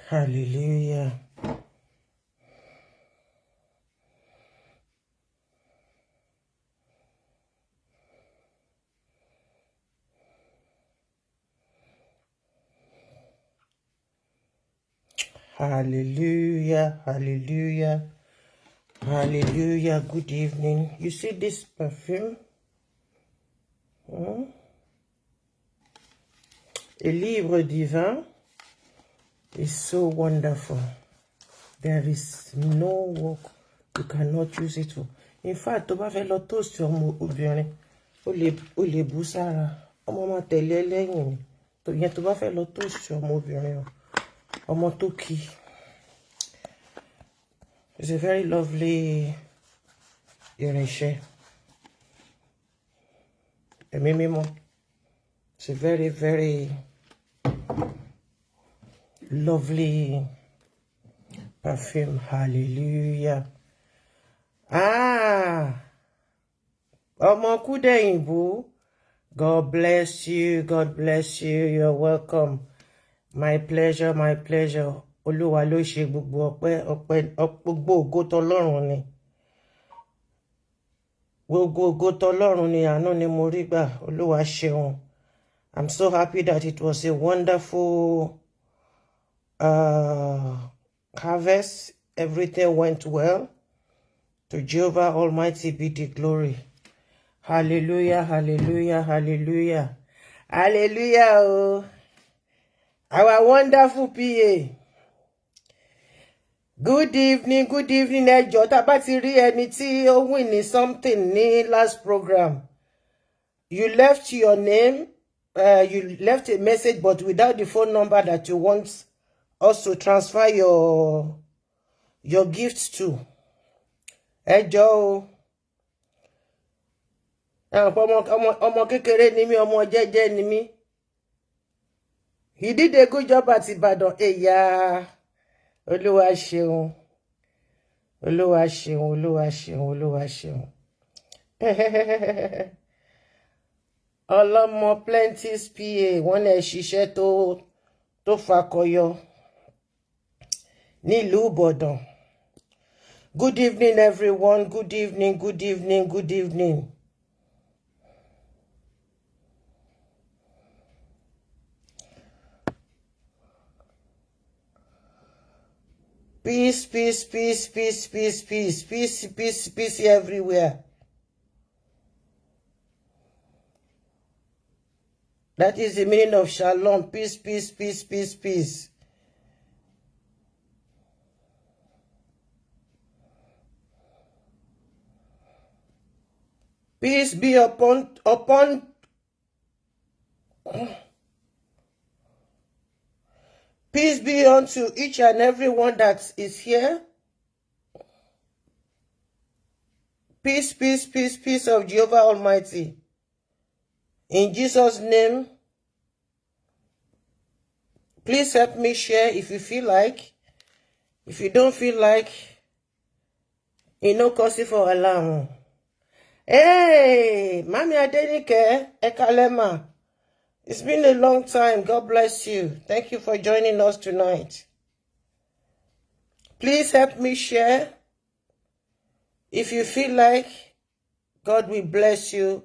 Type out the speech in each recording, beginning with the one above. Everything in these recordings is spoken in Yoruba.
Hallelujah. Hallelujah. Hallelujah. Hallelujah. Good evening. You see this perfume? A livre divin is so wonderful. There is no work you cannot use it for. In fact, tó bá fẹ́ lọ toast ọmọ obìnrin, ó lè bú sára. Ọmọ máa tẹ̀lé lẹ́yìn ni. Ìyẹn tó bá fẹ́ lọ toast ọmọ obìnrin, ọmọ tó kì. It's a very lovely irinṣẹ́. Ẹ̀mí mímọ́. It's a very, very lovely perfume. Hallelujah. Ọmọ Kúdẹ̀yìnbó. God bless you. God bless you. You're welcome. My pleasure. My pleasure. Olúwa ló ṣe gbogbo ọpẹ́ gbogbo ògo t'Ọlọ́run ni. Gbogbo ògo t'Ọlọ́run ni, àánú ni mo rí gbà. Olúwa ṣeun. I'm so happy that it was a wonderful harvest. Everything went well. To Jehovah Almighty be the glory. Hallelujah, hallelujah, hallelujah. Hallelujah, oh. Our wonderful PA. Good evening, ẹjọ́ tá bá ti rí ẹni tí ó win ní something ní last program. You left your name, you left a message but without the phone number that you want us to transfer your gifts to. Ẹjọ́ o. Ọmọ kékeré ni mí, ọmọ jẹ́jẹ́ ni mí. He did a good job at Ìbàdàn. Ẹ̀yà. Olúwa ṣeun. Olúwa ṣeun, Olúwa ṣeun, Olúwa ṣeun. Ọlọ́mọ Plenty's PA, wọ́n lè ṣiṣẹ́ tó fakọyọ nílùú Ìbàdàn. Good evening, everyone. Good evening, good evening, good evening. Peace, peace, peace, peace, peace, peace, peace, peace, peace everywhere. That is the meaning of shalom. Peace, peace, peace, peace, peace. Peace be upon peace be unto each and every one that is here. Peace, peace, peace, peace of Jehovah Almighty. In Jesus' name, please help me share if you feel like. If you don't feel like, cause for alarm. Hey, Mami Adenike, Ekalema. It's been a long time. God bless you. Thank you for joining us tonight. Please help me share. If you feel like, God will bless you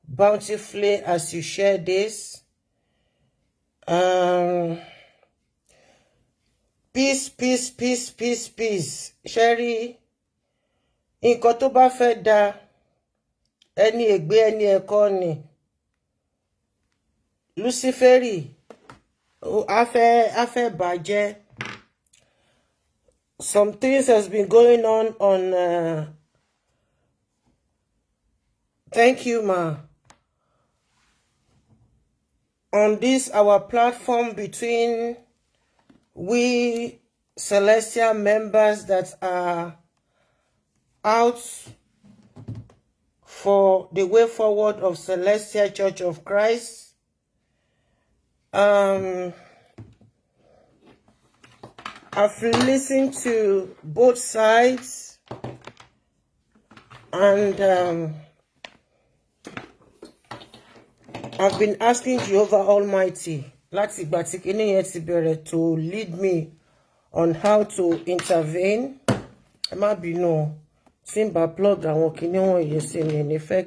bountifully as you share this. Peace, peace, peace, peace, peace. Sherry, nǹkan tó bá fẹ́ dá ẹni ègbé ẹni ẹ̀kọ́ ni. Luciferi, afẹ́ bàjẹ́. Some things has been going on thank you, ma. On this, our platform between we Celestial members that are out for the way forward of Celestial Church of Christ. I've listened to both sides and I've been asking Jehovah Almighty láti ìgbà tí kíní yẹn ti bẹ̀rẹ̀ to lead me on how to intervene. Ẹ má bínú tí n bá plug àwọn kíní wọ̀nyí sí mi ní fẹ́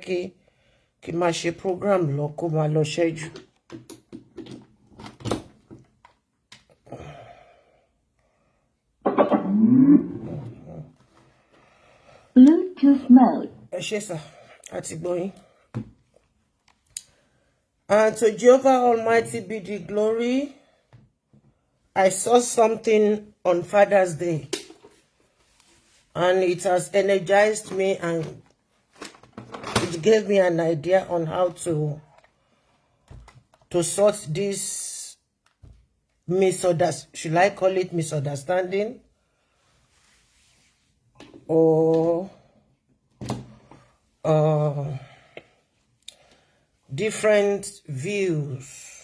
kí máa ṣe program lọ kó máa lọ ṣẹ́jú. Bluetooth mode. Ẹ ṣé sà, àti gbọ́ yín. And to Jehovah Almighty be the glory. I saw something on Father's Day, and it has energized me, and it gave me an idea on how to sort this should I call it misunderstanding, or different views.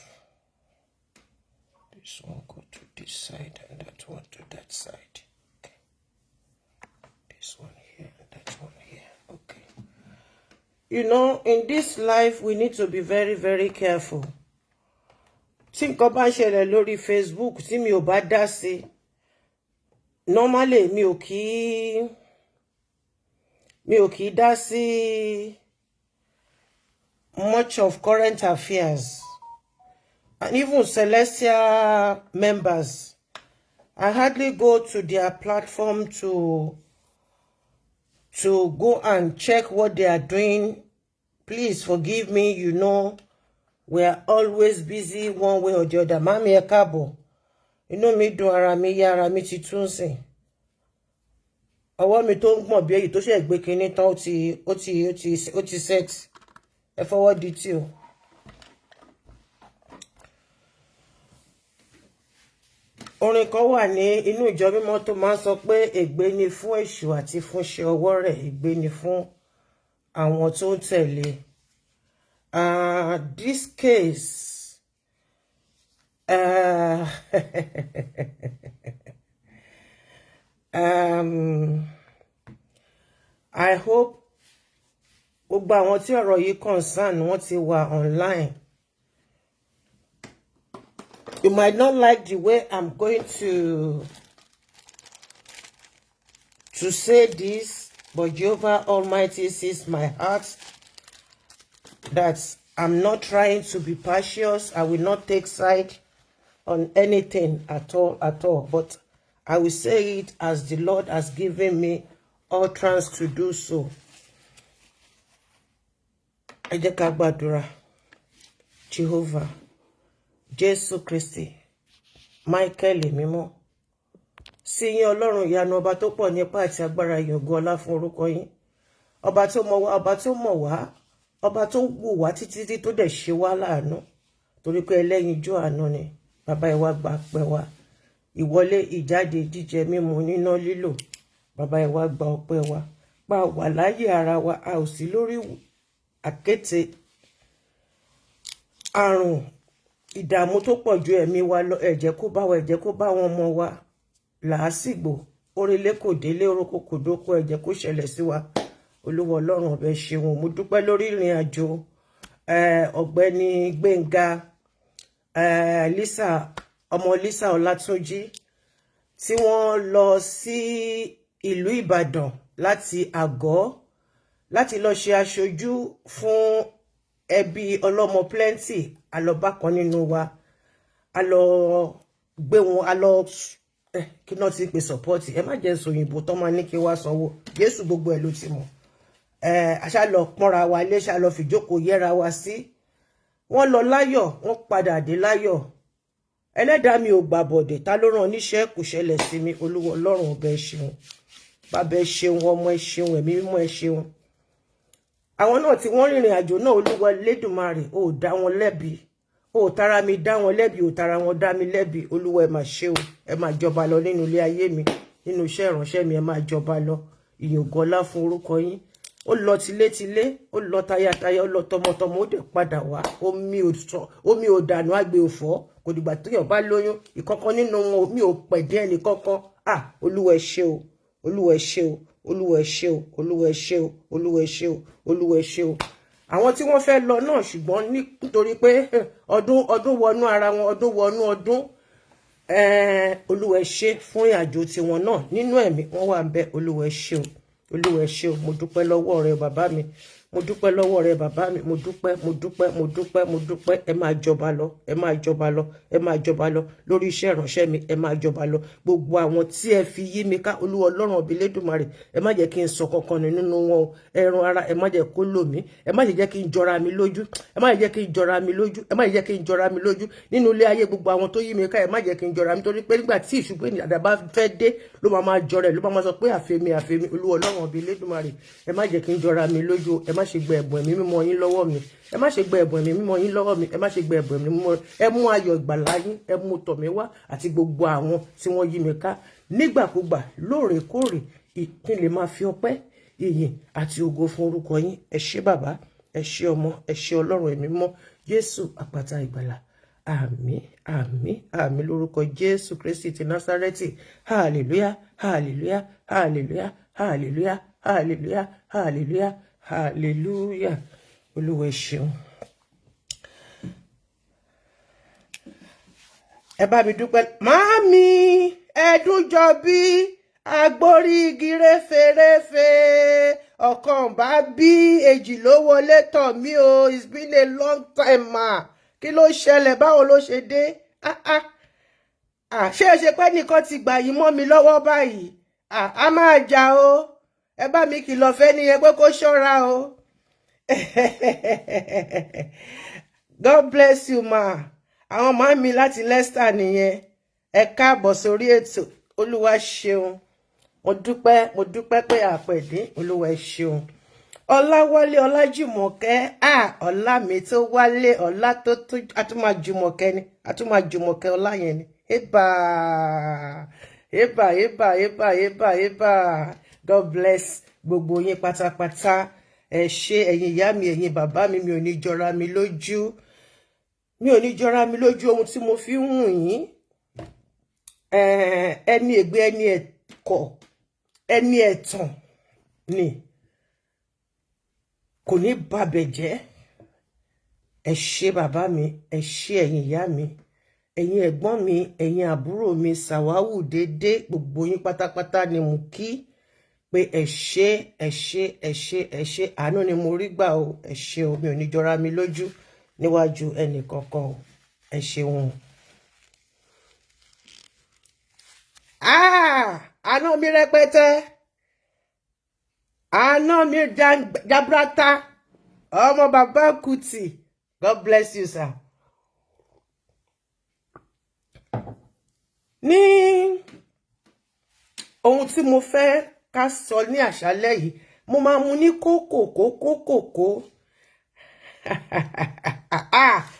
This one go to this side and that one to that side. Okay. This one here and that one here. Okay. You know, in this life, we need to be very, very careful. Tí nǹkan bá ṣẹlẹ̀ lórí Facebook, tí mi ò bá dá sí, normally mi ò kí dá sí much of current affairs, and even celestial members. I hardly go to their platform to go and check what they are doing. Please forgive me, you know, we are always busy one way or the other. Mami ẹ káàbọ̀. Inú mi dùn, ara mi yá, ara mi ti tún sìn. Ọwọ́ mi tó ń gbọ̀n bí èyí tó ṣe gbé kinní tán ó ti set. Ẹ fọwọ́ di tí o. Orin kan wà ní inú ìjọ mímọ́ tó máa ń sọ pé ègbé ni fún èṣù àti fún iṣẹ́ ọwọ́ rẹ̀, ègbé ni fún àwọn tó ń tẹ̀lé. This case, I hope gbogbo àwọn tí ọ̀rọ̀ yìí concern wọ́n ti wà online. You might not like the way I'm going to say this, but Jehovah Almighty sees my heart, that I'm not trying to be partial. I will not take side on anything at all. But I will say it as the Lord has given me utterance to do so. Ẹ jẹ́ ká gbàdúrà. Jehovah, Jésù Kristi, Michael mímọ́, sí yín Ọlọ́run ìyanu, ọba tó pọ̀ nípa àti agbára, yògo ọlá fún orúkọ yín. Ọba tó mọ̀ wá, ọba tó mọ̀ wá, ọba tó wù wá títí tó dẹ̀ ṣe wá láàánú, torí pé ẹlẹ́yinjú àánú ni. Bàbá ẹ wá gba ọpẹ́ wa. Ìwọlé, ìjáde, jíjẹ, mímu, níná, lílò. Bàbá ẹ wá gba ọpẹ́ wa. Pa wà láyé ara wa, a ò sí lórí àkéte àrùn ìdààmú tó pọ̀ ju ẹ̀mí wa lọ. Ẹ jẹ́ kó bá wa, ẹ jẹ́ kó bá wọn ọmọ wa. Làásìgbò, orílẹ̀ kò délé, orókò kò dóko, ẹ jẹ́ kó ṣẹlẹ̀ sí wa. Olúwa Ọlọ́run ọbẹ̀ ṣeun. Mo dúpẹ́ lórí ìrìn àjò ọ̀gbẹ́ni Gbénga ọmọ Lisa Ọlátúnjí tí wọ́n lọ sí ìlú Ìbàdàn láti àgọ́ láti lọ ṣe aṣojú fún ẹbí ọlọ́mọ plenty. A lọ bá kan nínú wa, a lọ gbé wọn, a lọ kí náà ti pè support. Ẹ má jẹ́ sòyìnbó tó máa ní kí wá sanwó. Jésù gbogbo ẹ̀ ló ti mọ̀. Àṣà lọ pọ́nra wa lé, ṣá lọ fìjókòó yẹra wa sí. Wọ́n lọ láyọ̀, wọ́n padà dé láyọ̀. Ẹlẹ́dàá mi ò gbàbọ̀dẹ̀, ta ló rán níṣẹ́ kò ṣẹlẹ̀ sí mi. Olúwa Ọlọ́run ọbẹ̀ ṣeun. Bàbá ẹ ṣeun, ọmọ ẹ ṣeun, ẹ̀mí mímọ́ ẹ ṣeun. Àwọn náà tí wọ́n rìnrìn àjò náà, Olúwa Lédùmarè, ò dá wọn lẹ́bi. Ò tara mi dá wọn lẹ́bi, ò tara wọn dá mi lẹ́bi. Olúwa ẹ máa ṣe o. Ẹ máa jọba lọ nínú ilé ayé mi, nínú iṣẹ́ ìránṣẹ́ mi, ẹ máa jọba lọ. Ìyògo ọlá fún orúkọ yín. Ó lọ tilétilé, ó lọ tayátayá, ó lọ tọmọtọmọ, ó dẹ̀ padà wá. Omi ò dànù, àgbẹ̀ ò fọ́. Kò dìgbà téèyàn bá lóyún, ìkọ̀kan nínú wọn omi ò pẹ̀dé ẹnì kankan. Olúwa ẹ ṣé o. Olúwa ẹ ṣé o. Olúwa ẹ ṣé o. Olúwa ẹ ṣé o. Olúwa ẹ ṣé o. Olúwa ẹ ṣé o. àwọn tí wọ́n fẹ́ lọ náà ṣùgbọ́n nítorí pé ọdún wọnú ara wọn, ọdún wọnú ọdún, Olúwa ẹ ṣé fún ìrìnàjò tiwọn náà nínú ẹ̀mí wọ́n wà ń bẹ. Olúwa ẹ ṣé o, Olúwa ẹ ṣé o, mo dúpẹ́ lọ́wọ́ rẹ bàbá mi, mo dúpẹ́ lọ́wọ́ rẹ bàbá mi, mo dúpẹ́, mo dúpẹ́, mo dúpẹ́, mo dúpẹ́. Ẹ máa jọba lọ, ẹ máa jọba lọ, ẹ máa jọba lọ lórí iṣẹ́ ìránṣẹ́ mi, ẹ máa jọba lọ. Gbogbo àwọn tí ẹ fi yí mi ká, Olúwa Ọlọ́run ọba Elédùmarè, ẹ má jẹ́ kí n sọ kankan nínú wọn o. Ẹran ara ẹ má jẹ́ kó lò mí, ẹ má jẹ́ kí n jọra mi lójú, ẹ má jẹ́ kí n jọra mi lójú, ẹ má jẹ́ kí n jọra mi lójú nínú ilé ayé. Gbogbo àwọn tó yí mi ká, ẹ má jẹ́ kí n jọra mi, torí pé nígbà tí ìṣùgbọ́n ènìyàn àdàbà fẹ́ dé ló máa jọrẹ, ló máa sọ pé àfẹ́mi àfẹ́mi. Olúwa Ọlọ́run ọba Elédùmarè, ẹ má jẹ́ kí n jọra mi lójú, ẹ má ṣe gbé ẹ̀bùn ẹ̀mí mímọ́ yín lọ́wọ́ mi, ẹ má ṣe gbé ẹ̀bùn ẹ̀mí mímọ́ yín lọ́wọ́ mi, ẹ má ṣe gbé ẹ̀bùn ẹ̀mí mímọ́, ẹ mú ayọ̀ ìgbàlà yín, ẹ mú tọ̀ mí wá àti gbogbo àwọn tí wọ́n yí mi ká nígbàkúgbà lóòrèkóòrè, kí n lè máa fi ọpẹ́, ìyìn àti ògo fún orúkọ yín. Ẹ ṣé bàbá, ẹ ṣé ọmọ, ẹ ṣé Ọlọ́run ẹ̀mí mímọ́, Jésù àpáta ìgbàlà. Àmín, àmín, àmín lórúkọ Jésù Kristi ti Násárẹ́tì. Hallelujah, hallelujah, hallelujah, hallelujah, hallelujah, hallelujah, hallelujah. Olúwa ẹ ṣeun. Ẹ bá mi dúpẹ́. Màámi Ẹdúnjọbí agbórí igi réferéfe, ọ̀kan bá bí èjì ló wọlé tọ̀ mí o. It's been a long time ma. Kí ló ṣẹlẹ̀? Báwo ló ṣe dé? Ṣé ẹ ṣe pé nìkan ti gbà yín mọ́ mi lọ́wọ́ báyìí? A máa jà o. Ẹ bá mi kìlọ̀ fẹ́ nìyẹn pé kó ṣọ́ra o. God bless you ma. Àwọn màámi láti Leicester nìyẹn. Ẹ káàbọ̀ sórí ètò. Olúwa ṣeun. Mo dúpẹ́ pé àpẹ̀dé. Olúwa ṣeun. Ọláwálé Ọlájùmọ̀kẹ́, ọlá mi tó wálé, ọlá tó àtúmọ̀ Jùmọ̀kẹ́ ni, àtúmọ̀ Jùmọ̀kẹ́ ọlá yẹn ni. Eba. God bless gbogbo yín pátápátá. Ẹ ṣé ẹ̀yin ìyá mi, ẹ̀yin bàbá mi, mi ò ní jọra mi lójú. Mi ò ní jọra mi lójú ohun tí mo fi ń hùn yín. Ẹni ègbé, ẹni ẹ̀kọ́, ẹni ẹ̀tàn ni. Kò ní bàbẹ̀ jẹ́. Ẹ ṣé bàbá mi, ẹ ṣé ẹ̀yin ìyá mi, ẹ̀yin ẹ̀gbọ́n mi, ẹ̀yin àbúrò mi, Sàwáwù dédé, gbogbo yín pátápátá ni mo kí pé ẹ ṣé, ẹ ṣé, ẹ ṣé, ẹ ṣé. Àánú ni mo rí gbà o. Ẹ ṣé o, mi ò ní jọra mi lójú níwájú ẹnì kankan o. Ẹ ṣeun. Àánú mi rẹpẹtẹ. Àánú mi jabrata. Ọmọ bàbá Kútì. God bless you, sir. Ní ohun tí mo fẹ́ ká sọ ní àṣálẹ́ yìí, mo máa mú ní kókòkó.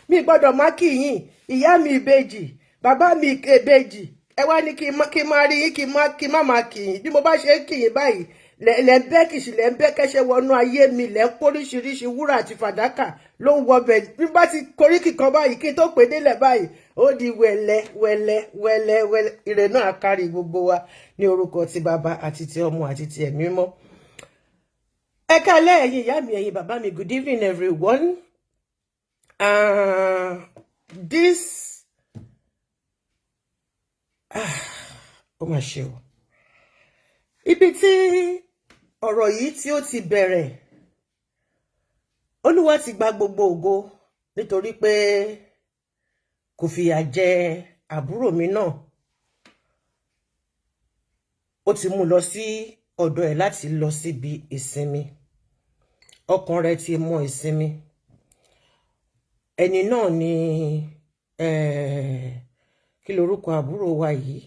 Mi gbọ́dọ̀ má kí yín, ìyá mi ìbejì, bàbá mi ìbejì. Ẹ wá ní kí n máa rí yín, kí n má máa kí yín. Bí mo bá ṣe kí yín báyìí, lẹ́ ń bẹ́ kìsì, lẹ́ ń bẹ́ kẹ́ṣẹ́ wọnú ayé mi, lẹ́ ń póríṣiríṣi wúrà àti fàdákà ló ń wọbẹ̀. Bí bá ti koríkì kan báyìí, kí n tó pè délẹ̀ báyìí, ó di wẹ̀lẹ̀. Ire náà kárí gbogbo wa ní orúkọ ti bàbá àti ti ọmọ àti ti ẹ̀mí mímọ́. Ẹ káalẹ́ ẹ̀yin ìyá mi, ẹ̀yin bàbá mi. Good evening everyone. Ó mà ṣe o. Ibi tí ọ̀rọ̀ yìí tí ó ti bẹ̀rẹ̀, Olúwa ti gba gbogbo ògo nítorí pé kò fìyà jẹ àbúrò mi náà. Ó ti mú lọ sí ọ̀dọ̀ ẹ̀ láti lọ síbi ìsinmi. Ọkàn rẹ̀ ti mọ ìsinmi. Ẹni náà ni kí lorúkọ àbúrò wa yìí?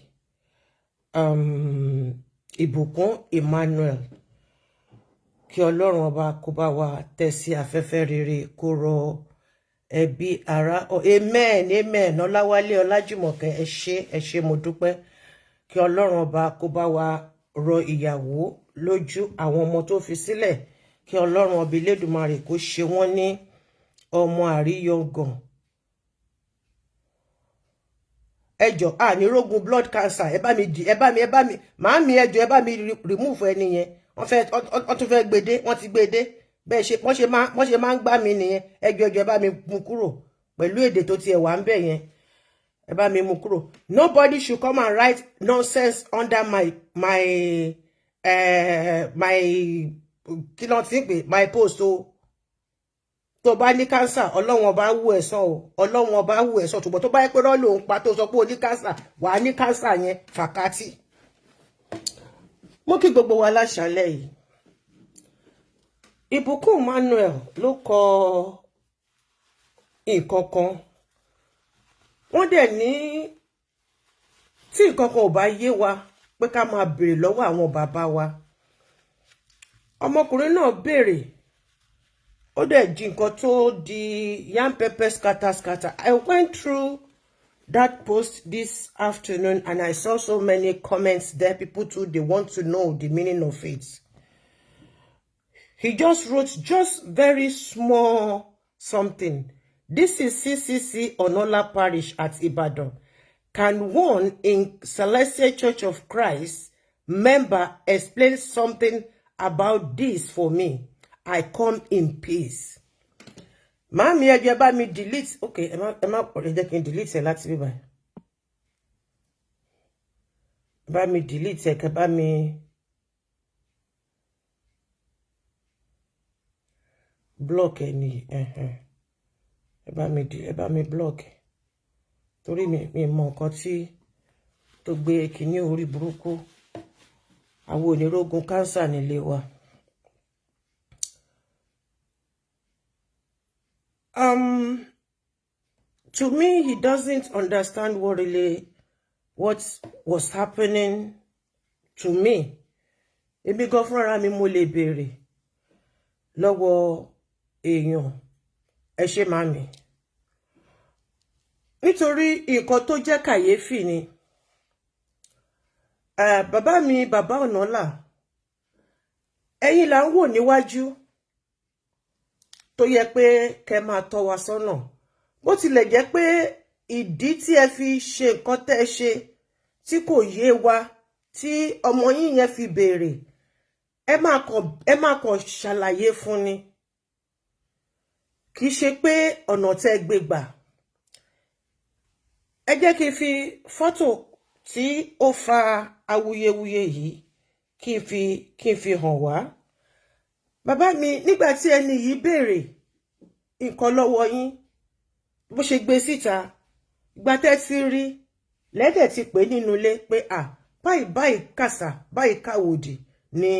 Ìbùkún Emmanuel. Kí Ọlọ́run ọba kó bá wa tẹ́ sí afẹ́fẹ́ rere, kó rọ ẹbí ará. Amen. Ọláwálé Ọlájùmọ̀kẹ́, ẹ ṣé mo dúpẹ́. Kí Ọlọ́run ọba kó bá wa rọ ìyàwó lójú, àwọn ọmọ tó fi sílẹ̀. Kí Ọlọ́run ọba Elédùmarè kó ṣe wọ́n ní ọmọ àríyàngàn. Ẹjọ́ ní rógun blood cancer. Ẹ bá mi màámi ẹjọ́ ẹ bá mi remove ẹni yẹn. Wọ́n tún fẹ́ gbede, wọ́n ti gbede. bẹ́ẹ̀ ṣe wọ́n ṣe máa ń gbá mi nìyẹn ẹjọ́ bá mi mú kúrò pẹ̀lú èdè tó tiẹ̀ wà ń bẹ̀ yẹn ẹ bá mi mú kúrò. Nobody should come and write nonsense under my kí ló ti ń pè my post o. Tó bá ní cancer Ọlọ́run ọba wù ẹ́ sàn o, Ọlọ́run ọba wù ẹ́ sàn ṣùgbọ́n tó bá yẹ pé rọ́ lòun pa tó sọ pé o ní cancer wà á ní cancer yẹn fàkátì. Mo kí gbogbo wa láṣálẹ́ yìí. Ìbùkún Manuel ló kọ nǹkan kan. Wọ́n dẹ̀ ní tí nǹkan kan ò bá yé wa pé ká máa béèrè lọ́wọ́ àwọn bàbá wa. Ọmọkùnrin náà béèrè ó dẹ̀ jí nǹkan tó di yam pepper scatter. I went through that post this afternoon and I saw so many comments there. People too, they want to know the meaning of it. He just wrote just very small something. This is CCC Onola Parish at Ibadan. Can one in Celestial Church of Christ member explain something about this for me? I come in peace. Mami ẹ bá mi delete. Okay, ẹ má jẹ́ kí n delete ẹ láti bí báyìí. Bá mi delete ẹ kẹ́ bá mi block ẹ ní ẹ bá mi block torí mi mọ nǹkan tí tó gbé kíní orí burúkú àwọn onírógun cancer nílé wa. To me, he doesn't understand what was happening to me. Èmi gan fúnra mi mo lè béèrè lọ́wọ́ èèyàn ẹ ṣé mami. Nítorí nǹkan tó jẹ́ kàyéfì ni. Bàbá mi, bàbá Onola, ẹ̀yin là ń wò níwájú tó yẹ pé kẹ́ máa tọ́ wa sọ́nà. Bó tilẹ̀ jẹ́ pé ìdí tí ẹ fi ṣe nǹkan tẹ́ ṣe tí kò yé wa tí ọmọ yín yẹn fi béèrè ẹ máa kàn ṣàlàyé fún ni. Kì í ṣe pé ọ̀nà tẹ́ gbé gbà. Ẹ jẹ́ kí n fi fọ́tò tí ó fa awuyewuye yìí kí n fi hàn wá. Bàbá mi nígbà tí ẹni yìí béèrè nǹkan lọ́wọ́ yín bó ṣe gbé síta ìgbà tẹ́ ti rí lẹ́dẹ̀ ti pè nínú ilé pé báyìí kàsà báyìí káwòdì ni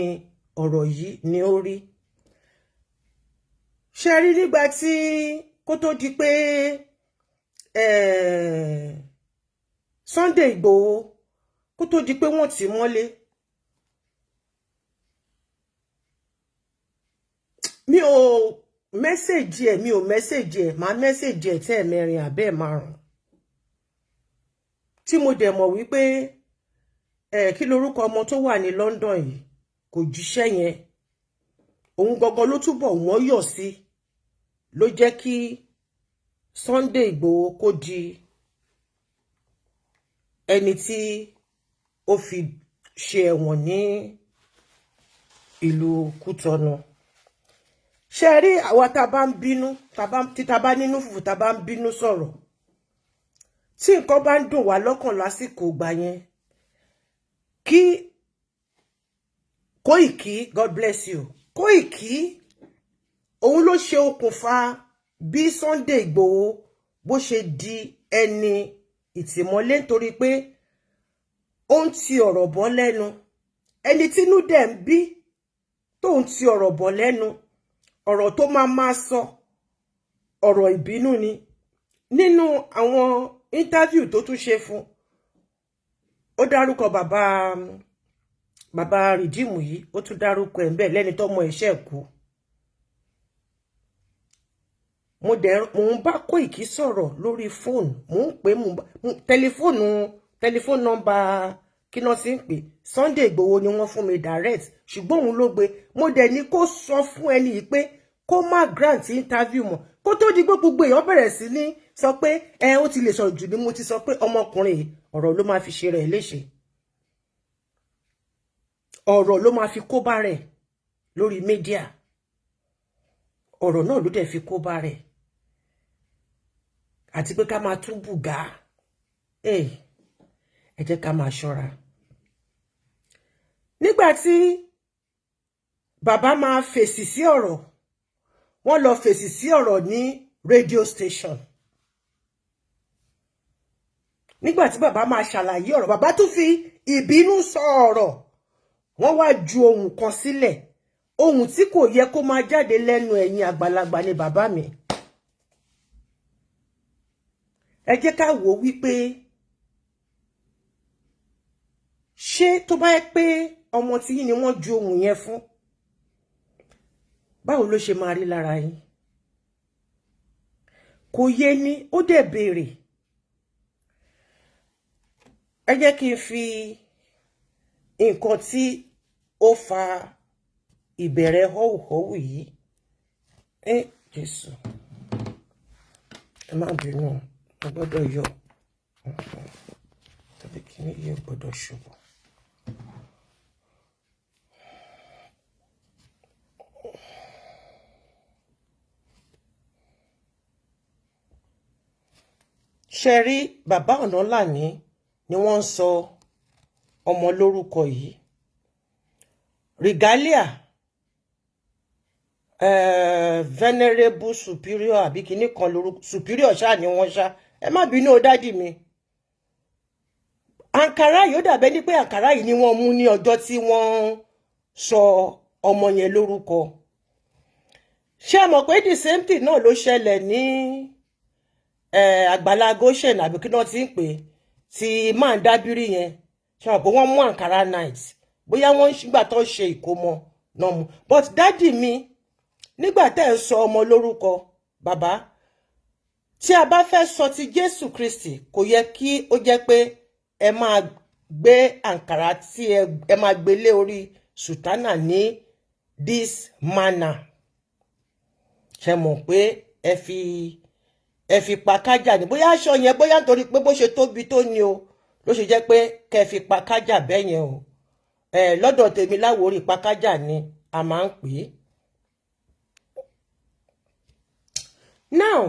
ọ̀rọ̀ yìí ni ó rí. Ṣé rí nígbà tí kó tó di pé Sunday Igboho kó tó di pé wọ́n tì mọ́lé. Mi ò mẹ́sẹ̀jì ẹ̀ máa mẹ́sẹ̀jì ẹ̀ tẹ́ mẹ́rin àbẹ́ márùn. Tí mo dẹ̀ mọ̀ wípé kí lorúkọ ọmọ tó wà ní London yìí kò jíṣẹ́ yẹn. Òun gangan ló túbọ̀ wọ́n yọ̀ sí ló jẹ́ kí Sunday Igboho kó di ẹni tí ó fi ṣe ẹ̀wọ̀n ní ìlú Kútọ̀nù. Ṣé rí àwa tá bá ń bínú tá bá nínú fùfù tá bá ń bínú sọ̀rọ̀ tí nǹkan bá ń dùn wá lọ́kàn lásìkò ìgbà yẹn kí Koiki, God bless you, Koiki òun ló ṣe okùnfà bí Sunday Igboho bó ṣe di ẹni ìtìmọ́lé nítorí pé ó ń ti ọ̀rọ̀ bọ́ lẹ́nu ẹni tínú dẹ̀ ń bí tó ń ti ọ̀rọ̀ bọ́ lẹ́nu ọ̀rọ̀ tó máa sọ ọ̀rọ̀ ìbínú ni. Nínú àwọn interview tó tún ṣe fún ó dárúkọ bàbá rìdíìmù yìí ó tún dárúkọ ẹ̀ ń bẹ̀ lẹ́ni tọ́mọ ẹ̀ṣẹ̀ kú. Mo ń bá Koiki sọ̀rọ̀ lórí fóònù mo ń pè tẹlifóònù nọ́mbà kí náà sí ń pè Sunday Igboho ni wọ́n fún mi direct ṣùgbọ́n òun ló gbé. Mo dẹ̀ ní kó sọ fún ẹni yìí pé kó má grant interview mọ́ kó tó di gbogbo èèyàn bẹ̀rẹ̀ sí ní sọ pé ó ti lè sọ̀rọ̀ jù ní mo ti sọ pé ọmọkùnrin yìí ọ̀rọ̀ ló máa fi ṣe rẹ̀ léṣe. Ọ̀rọ̀ ló máa fi kó bá rẹ̀ lórí media. ọ̀rọ̀ náà ló dẹ̀ fi kó bá rẹ̀ àti pé ká máa tún bùgá ẹ jẹ́ ká máa ṣọ́ra. Nígbà tí bàbá máa fèsì sí ọ̀rọ̀, wọ́n lọ fèsì sí ọ̀rọ̀ ní radio station. Nígbà tí bàbá máa ṣàlàyé ọ̀rọ̀, bàbá tún fi ìbínú sọ ọ̀rọ̀, wọ́n wá ju ohun kan sílẹ̀, ohun tí kò yẹ kó máa jáde lẹ́nu ẹ̀yin àgbàlagbà ni bàbá mi. Ẹ jẹ́ ká wò wípé ṣé tó bá yẹ pé ọmọ tí yín ni wọ́n ju ohun yẹn fún, báwo ló ṣe máa rí lára yín? Kò yé ní, ó dẹ̀ béèrè. Ẹ jẹ́ kí n fi nǹkan tí ó fa ìbẹ̀rẹ̀ họ́wùhọ́wù yìí. Jésù. Ẹ má bínú, mo gbọ́dọ̀ yọ. Tàbí kí ni yẹ gbọ́dọ̀ ṣubú. Ṣé rí bàbá Onola ni wọ́n ń sọ ọmọ lórúkọ yìí. Regalia venerable superior àbí kíní kan lórúkọ superior ṣáà ni wọ́n ṣá. Ẹ má bínú o dádì mi. Àǹkárá yìí ó dàbẹ́ ní pé àǹkárá yìí ni wọ́n mú ní ọjọ́ tí wọ́n sọ ọmọ yẹn lórúkọ. Ṣé ẹ mọ̀ pé the same thing náà ló ṣẹlẹ̀ ní Àgbàlá Goshen àbí kí náà ti ń pè tí máa ń dábírí yẹn. Ṣé wọn pé wọ́n mú àǹkárá night bóyá wọ́n nígbà tó ṣe ìkómọ náà mú. But dádì mi nígbà tẹ́ ẹ sọ ọmọ lórúkọ bàbá, tí a bá fẹ́ sọ ti Jésù Kristi kò yẹ kí ó jẹ́ pé ẹ máa gbé àǹkárá tí ẹ máa gbé lé orí sùtánà ní this manner. Ṣé mọ̀ pé ẹ fi pa kájà ní bóyá aṣọ yẹn bóyá nítorí pé bó ṣe tóbi tó ni o ló ṣe jẹ́ pé kẹ́ fi pa kájà bẹ́ẹ̀ yẹn o. Lọ́dọ̀ tèmi Láwórì pa kájà ni a máa ń pè é. Now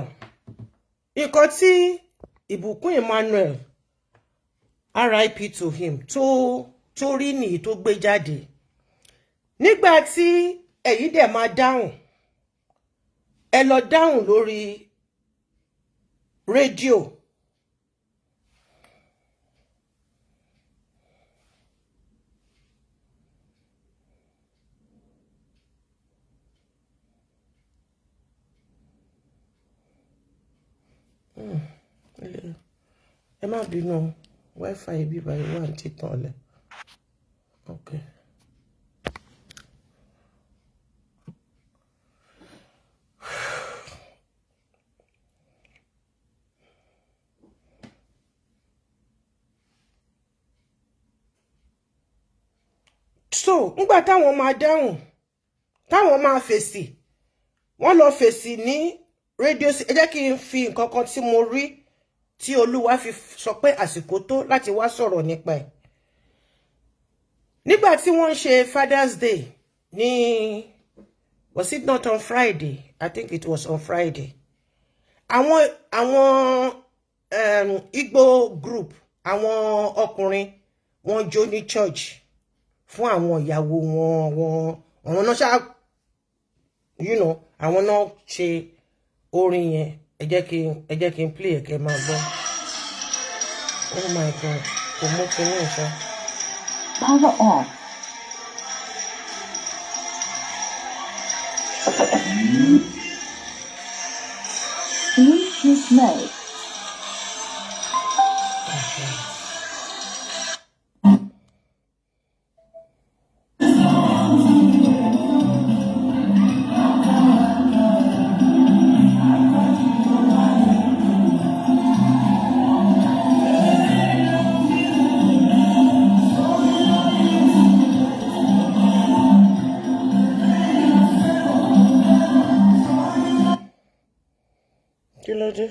nǹkan tí Ìbùkún Emmanuel RIP to him tó rí nìyí tó gbé jáde. Nígbà tí èyí dẹ̀ máa dáhùn, ẹ lọ dáhùn lórí rédíò. Ẹ má bínú, wifi ibi báyìí wà ní títàn ọ̀lẹ́. Okay. So nígbà táwọn máa dáhùn, táwọn máa fèsì, wọ́n lọ fèsì ní rédíò. Ẹ jẹ́ kí n fi nǹkan kan tí mo rí tí Olúwa fi sọ pé àsìkò tó láti wá sọ̀rọ̀ nípa ẹ̀. Nígbà tí wọ́n ń ṣe Father's Day ní, was it not on Friday? I think it was on Friday. Àwọn Igbo group, àwọn ọkùnrin wọ́n jó ní church fún àwọn ìyàwó wọn, àwọn náà ṣá, you know, àwọn náà ṣe orin yẹn. Ẹ jẹ́ kí n play ẹ̀ kẹ́ máa gbọ́. Oh my God, kò mú kinní ìṣá. Power off. Bluetooth mode. Kí ló dé?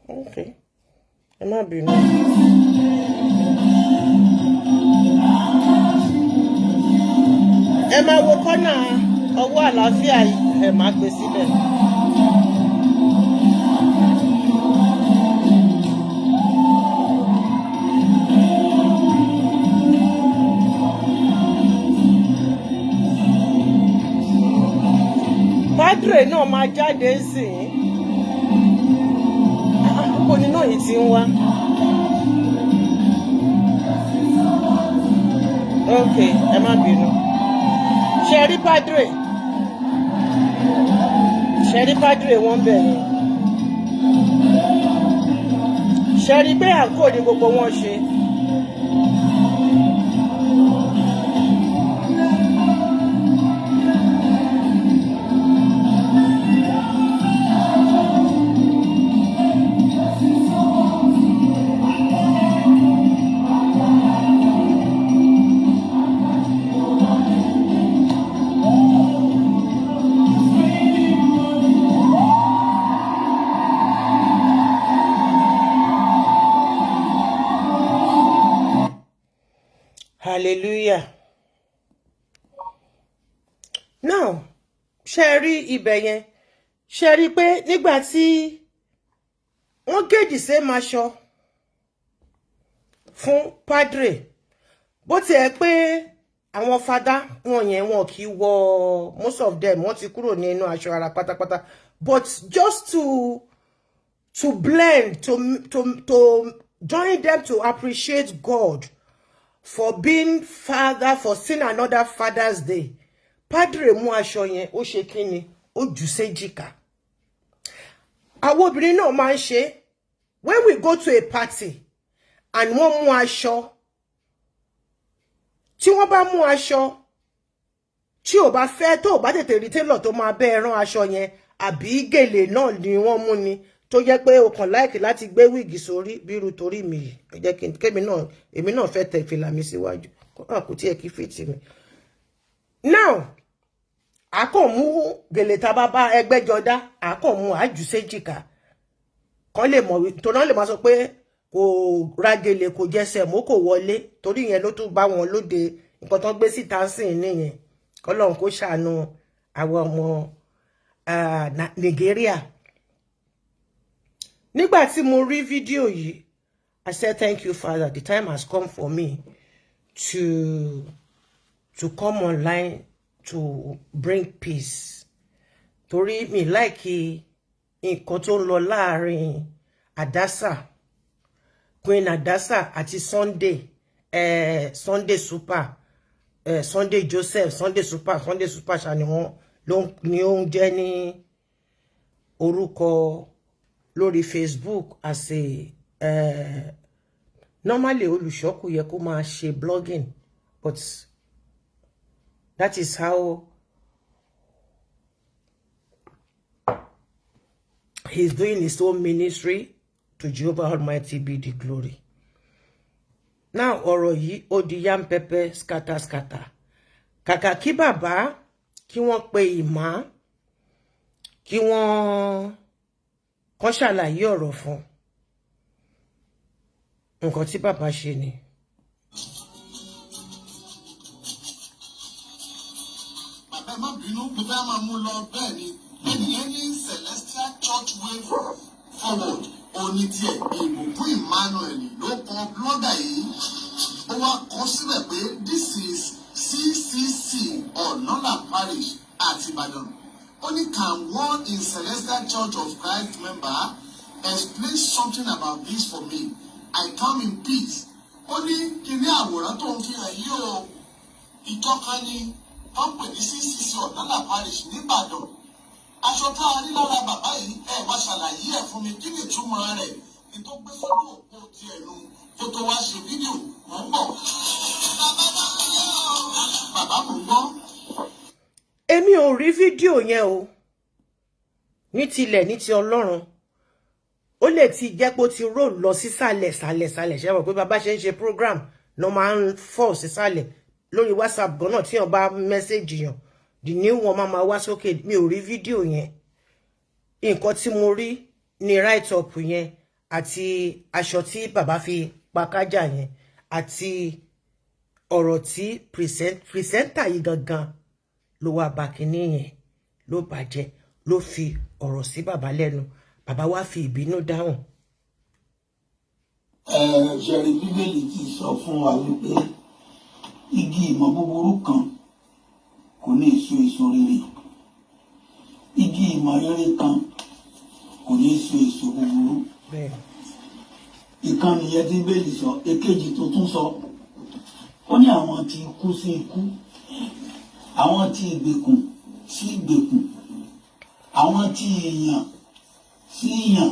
Okay. Ẹ má bínú. Ẹ máa wo kọ́nà ọwọ́ àlàáfíà ẹ̀ máa gbé sílẹ̀. Padre náà máa jáde sí i. Àkókò nínú yìí ti ń wá. Ok, ẹ má bínú. Ṣé rí Padre? Ṣé rí Padre wọ́n bẹ̀rẹ̀? Ṣé rí pé àǹkó ni gbogbo wọn ṣe? Hallelujah. Now, ṣé rí ibẹ̀ yẹn? Ṣé rí pé nígbà tí wọ́n gèjì ṣe máa ṣọ fún Padre, bó tiẹ̀ pé àwọn fada wọn yẹn wọn kì í wọ, most of them wọ́n ti kúrò nínú aṣọ ara pátápátá, but just to blend, to join them to appreciate God for being father, for seeing another Father's Day. Padre mú aṣọ yẹn, ó ṣe kíni, ó jù séjìká. Àwọn obìnrin náà máa ń ṣe, when we go to a party and wọ́n mú aṣọ, tí wọ́n bá mú aṣọ, tí ò bá fẹ́ tó bá tètè rí tailor tó máa bẹ́ rán aṣọ yẹn, àbí gèlè náà ni wọ́n mú ni, tó jẹ́ pé o kàn láìkì láti gbé wíìgì sórí bírú torí mi yìí. Ẹ jẹ́ kémi náà, èmi náà fẹ́ tẹ fìlà mi síwájú, kò tiẹ̀ kí fìtì mi. Now, a kàn mú gèlè tá bá bá ẹgbẹ́jọdá, a kàn mú àjù séjìká. Kàn lè mọ̀, tó náà lè máa sọ pé kò ra gèlè, kò jẹsẹ̀ mọ́, kò wọlé, torí yẹn ló tún bá wọn lóde nǹkan tó gbé síta sìn nìyẹn. Ọlọ́run kó ṣàánú àwọn ọmọ Nigeria. Nígbà tí mo rí fídíò yìí, I said, thank you, Father. The time has come for me to come online to bring peace. Torí mi like nǹkan tó ń lọ láàrin Hadassah, Queen Hadassah àti Sunday Super, Sunday Joseph, Sunday Super ṣá ni wọ́n ni ó ń jẹ́ ní orúkọ lórí Facebook as a normally olùṣọ́ kò yẹ kó máa ṣe blogging, but that is how he's doing his own ministry. To Jehovah Almighty be the glory. Now ọ̀rọ̀ yìí ó di yam pepper scatter. Kàkà kí bàbá kí wọ́n pe ìmá, kí wọ́n kàn ṣàlàyé ọ̀rọ̀ fún nǹkan tí bàbá ṣe ni. Bàbá má bínú pé bá máa mú lọ bẹ́ẹ̀ ni ẹnìyẹn ní Celestial Church Way Forward òní tiẹ̀ ìbùkún Emmanuel ló kọ blọ́gà yìí. Ó wá kọ síbẹ̀ pé this is CCC Onola Parish àti Ìbàdàn. Only can one in Celestial Church of Christ member explain something about this for me? I come in peace. Only kíní àwòrán tó ń fi hàn yí o. Ìjọ kan ni wọ́n pè ní CCC Onola Parish nìbàdàn. Aṣọ tá a rí lára bàbá yìí wá ṣàlàyé ẹ̀ fún mi kí ni ìtumọ̀ rẹ̀. Ní tó gbé sórí òpó ti ẹ̀nu kó tó wá ṣe fídíò mọ̀ ń bọ̀. Bàbá kò gbọ́. Èmi ò rí fídíò yẹn o. Ní tilẹ̀ ní ti Ọlọ́run. Ó lè ti jẹ́ pé ó ti roll lọ sí sàlẹ̀. Ṣé mọ̀ pé bàbá ṣe ń ṣe program ló máa ń fall sí sàlẹ̀ lórí WhatsApp gan náà tí wọ́n bá message yàn. The new one máa wá sókè. Mi ò rí fídíò yẹn. Nǹkan tí mo rí ni write up yẹn àti aṣọ tí bàbá fi pa kájà yẹn àti ọ̀rọ̀ tí presenter yìí gangan ló wá bá kíní yẹn ló bàjẹ́ ló fi ọ̀rọ̀ sí bàbá lẹ́nu bàbá wá fi ìbínú dáhùn. Ṣẹ̀rí bíbélì ti sọ fún wa wípé igi ìmọ̀ búburú kan kò ní èso rere igi ìmọ̀ rere kan kò ní èso búburú. Ìkan nìyẹn tí bíbélì sọ. Èkejì tó tún sọ ó ní àwọn tí kú sí ikú àwọn tí ìgbèkùn sí ìgbèkùn àwọn tí ìyàn sí ìyàn.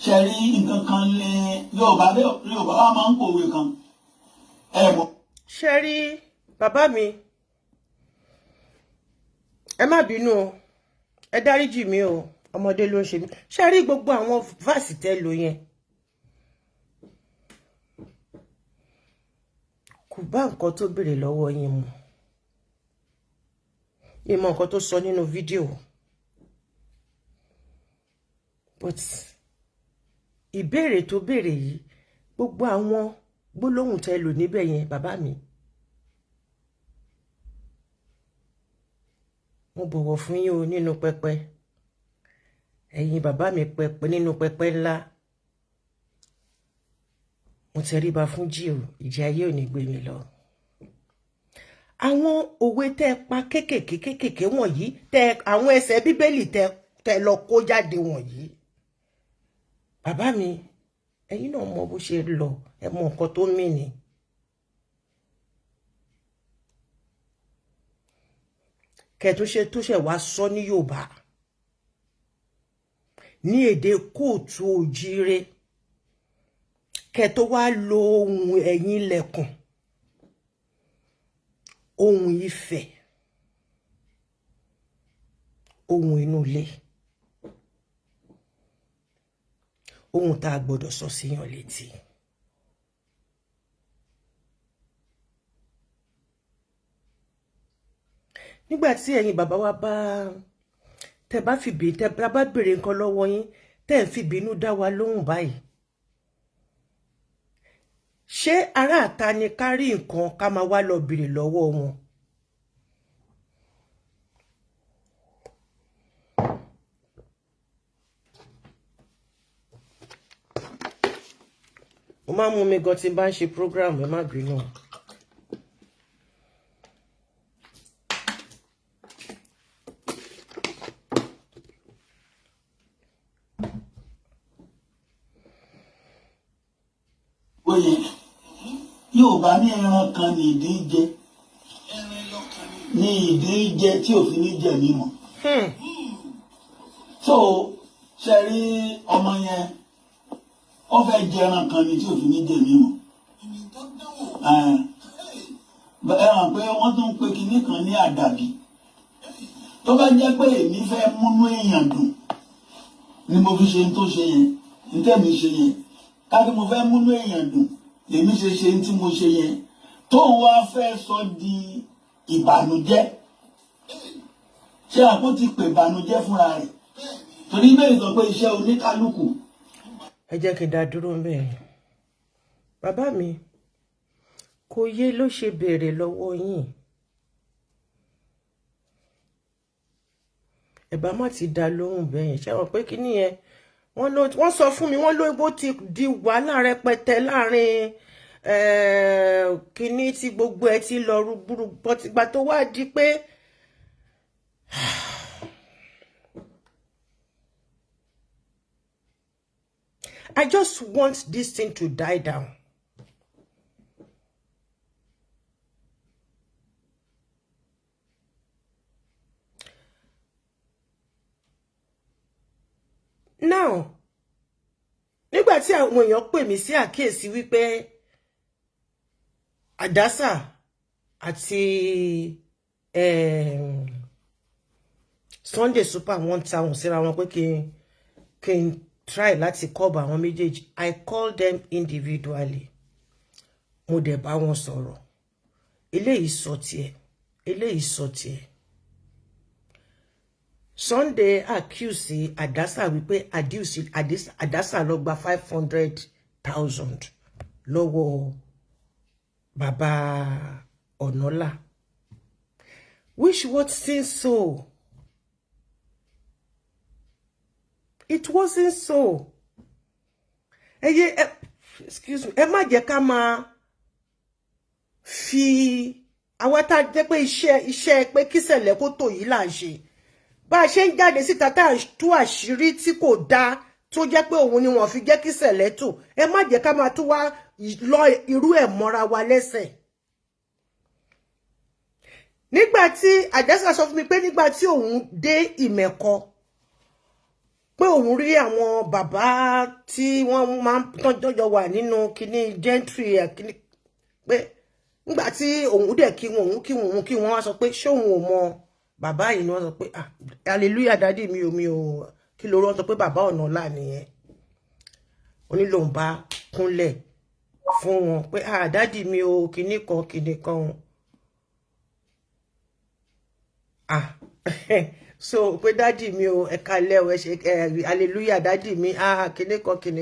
Ṣẹ̀rí nǹkan kan lé Yorùbá wa máa ń pòwe kan ẹ mọ̀. Ṣẹ̀rí bàbá mi ẹ má bínú o ẹ dáríjì mi o ọmọdé ló ń ṣe mí. Ṣẹ̀rí gbogbo àwọn fásì tẹ́ lò yẹn kò bá nǹkan tó béèrè lọ́wọ́ yín mu ìmọ̀ nǹkan tó sọ nínú fídíò but ìbéèrè tó béèrè yìí gbogbo àwọn gbólóhùn tẹ́ lò níbẹ̀ yẹn bàbá mi mo bọ̀wọ̀ fún yín o nínú pẹpẹ ẹ̀yin bàbá mi pẹpẹ nínú pẹpẹ ńlá mo tẹríba fún jí o ìjì ayé ò ní gbé mi lọ. Àwọn òwe tẹ́ pa kékèké wọ̀nyí tẹ́ àwọn ẹsẹ̀ bíbélì tẹ́ lọ kó jáde wọ̀nyí bàbá mi ẹ̀yin náà mọ bó ṣe lọ ẹ mọ nǹkan tó mì ní. Kẹtúnṣe tó ṣe wá sọ ní Yorùbá ní èdè kóòtù òjíire kẹtó wá lo ohun ẹ̀yìn ilẹ̀kùn ohun Ifẹ̀ ohun inú ilé ohun tá a gbọ́dọ̀ sọ síyàn létí. Nígbà tí ẹ̀yin bàbá wa bá tẹ́ bá béèrè nǹkan lọ́wọ́ yín tẹ́ ń fi bínú dá wa lóhùn báyìí ṣé ará àta ni ká rí nǹkan ká máa wá lọ béèrè lọ́wọ́ wọn. Mo máa ń mú mi gan tí n bá ń ṣe program ẹ má bínú. Yorùbá ní ẹran kan ní ìdí jẹ ní ìdí jẹ tí òfin ní jẹ mímọ́. So ṣe rí ọmọ yẹn ó fẹ́ jẹ ẹran kan ní tí òfin ní jẹ mímọ́. Ẹran pé wọ́n tún ń pe kinní kan ní àdàbí tó bá jẹ́ pé èmi fẹ́ múnú èèyàn dùn ni mo fi ṣe ń tó ṣe yẹn ń tẹ̀mí ṣe yẹn ká kí mo fẹ́ múnú èèyàn dùn èmi ṣe tí mo ṣe yẹn tó wá fẹ́ sọ di ìbànújẹ́ ṣé àpò ti pè ìbànújẹ́ fúnra rẹ̀ torí bẹ́ẹ̀ sọ pé iṣẹ́ oníkálukú. Ẹ jẹ́ kí n dá dúró ń bẹ̀. Bàbá mi kò yé ló ṣe béèrè lọ́wọ́ yín ẹ bá má ti dá lóhùn bẹ́yẹn ṣé wọ́n pé kí nìyẹn wọ́n sọ fún mi wọ́n ló bó ti di wàhálà rẹpẹtẹ láàrin kíní tí gbogbo ẹ ti lọ rúgbúrú bọ́tìgbà tó wá di pé I just want this thing to die down. Now, nígbà tí àwọn èèyàn pè mí sí àkíyèsí wípé Hadassah àti Sunday Super wọ́n ta wọn síra wọn pé kí n try láti cover àwọn méjèèjì. I call them individually. Mo dẹ̀ bá wọn sọ̀rọ̀. Eléyìí sọ tiẹ̀, eléyìí sọ tiẹ̀. Sunday accuse Hadassah wípé Hadassah lọ gba 500,000 lọ́wọ́ bàbá Onola. which wasn't so. It wasn't so. Excuse me. Ẹ má jẹ́ ká máa fi àwọn tá jẹ́ pé iṣẹ́ pé kíṣẹ̀lẹ̀ kó tó yìí là ń ṣe. Bá ṣe ń jáde síta tá tú àṣírí tí kò dá tó jẹ́ pé òun ni wọ́n fi jẹ́ kíṣẹ̀lẹ̀ tó. Ẹ má jẹ́ ká máa tú wá lọ irú ẹ̀ mọ́ra wa lẹ́sẹ̀. Nígbà tí Hadassah sọ fún mi pé nígbà tí òun dé Ìmẹ̀kọ pé òun rí àwọn bàbá tí wọ́n máa ń tọ́jọ́ wà nínú kíní gentry kíní pé nígbà tí òun dẹ̀ kí wọ́n wá sọ pé ṣé òun ò mọ bàbá yìí ni wọ́n sọ pé hallelujah daddy mi ò kí ló rọ́ sọ pé bàbá Onola nìyẹn onílòun bá kúnlẹ̀ fún wọn pé daddy mi ò kíní kan so pé daddy mi ò ẹ kálẹ́ o ẹ ṣe hallelujah daddy mi kíní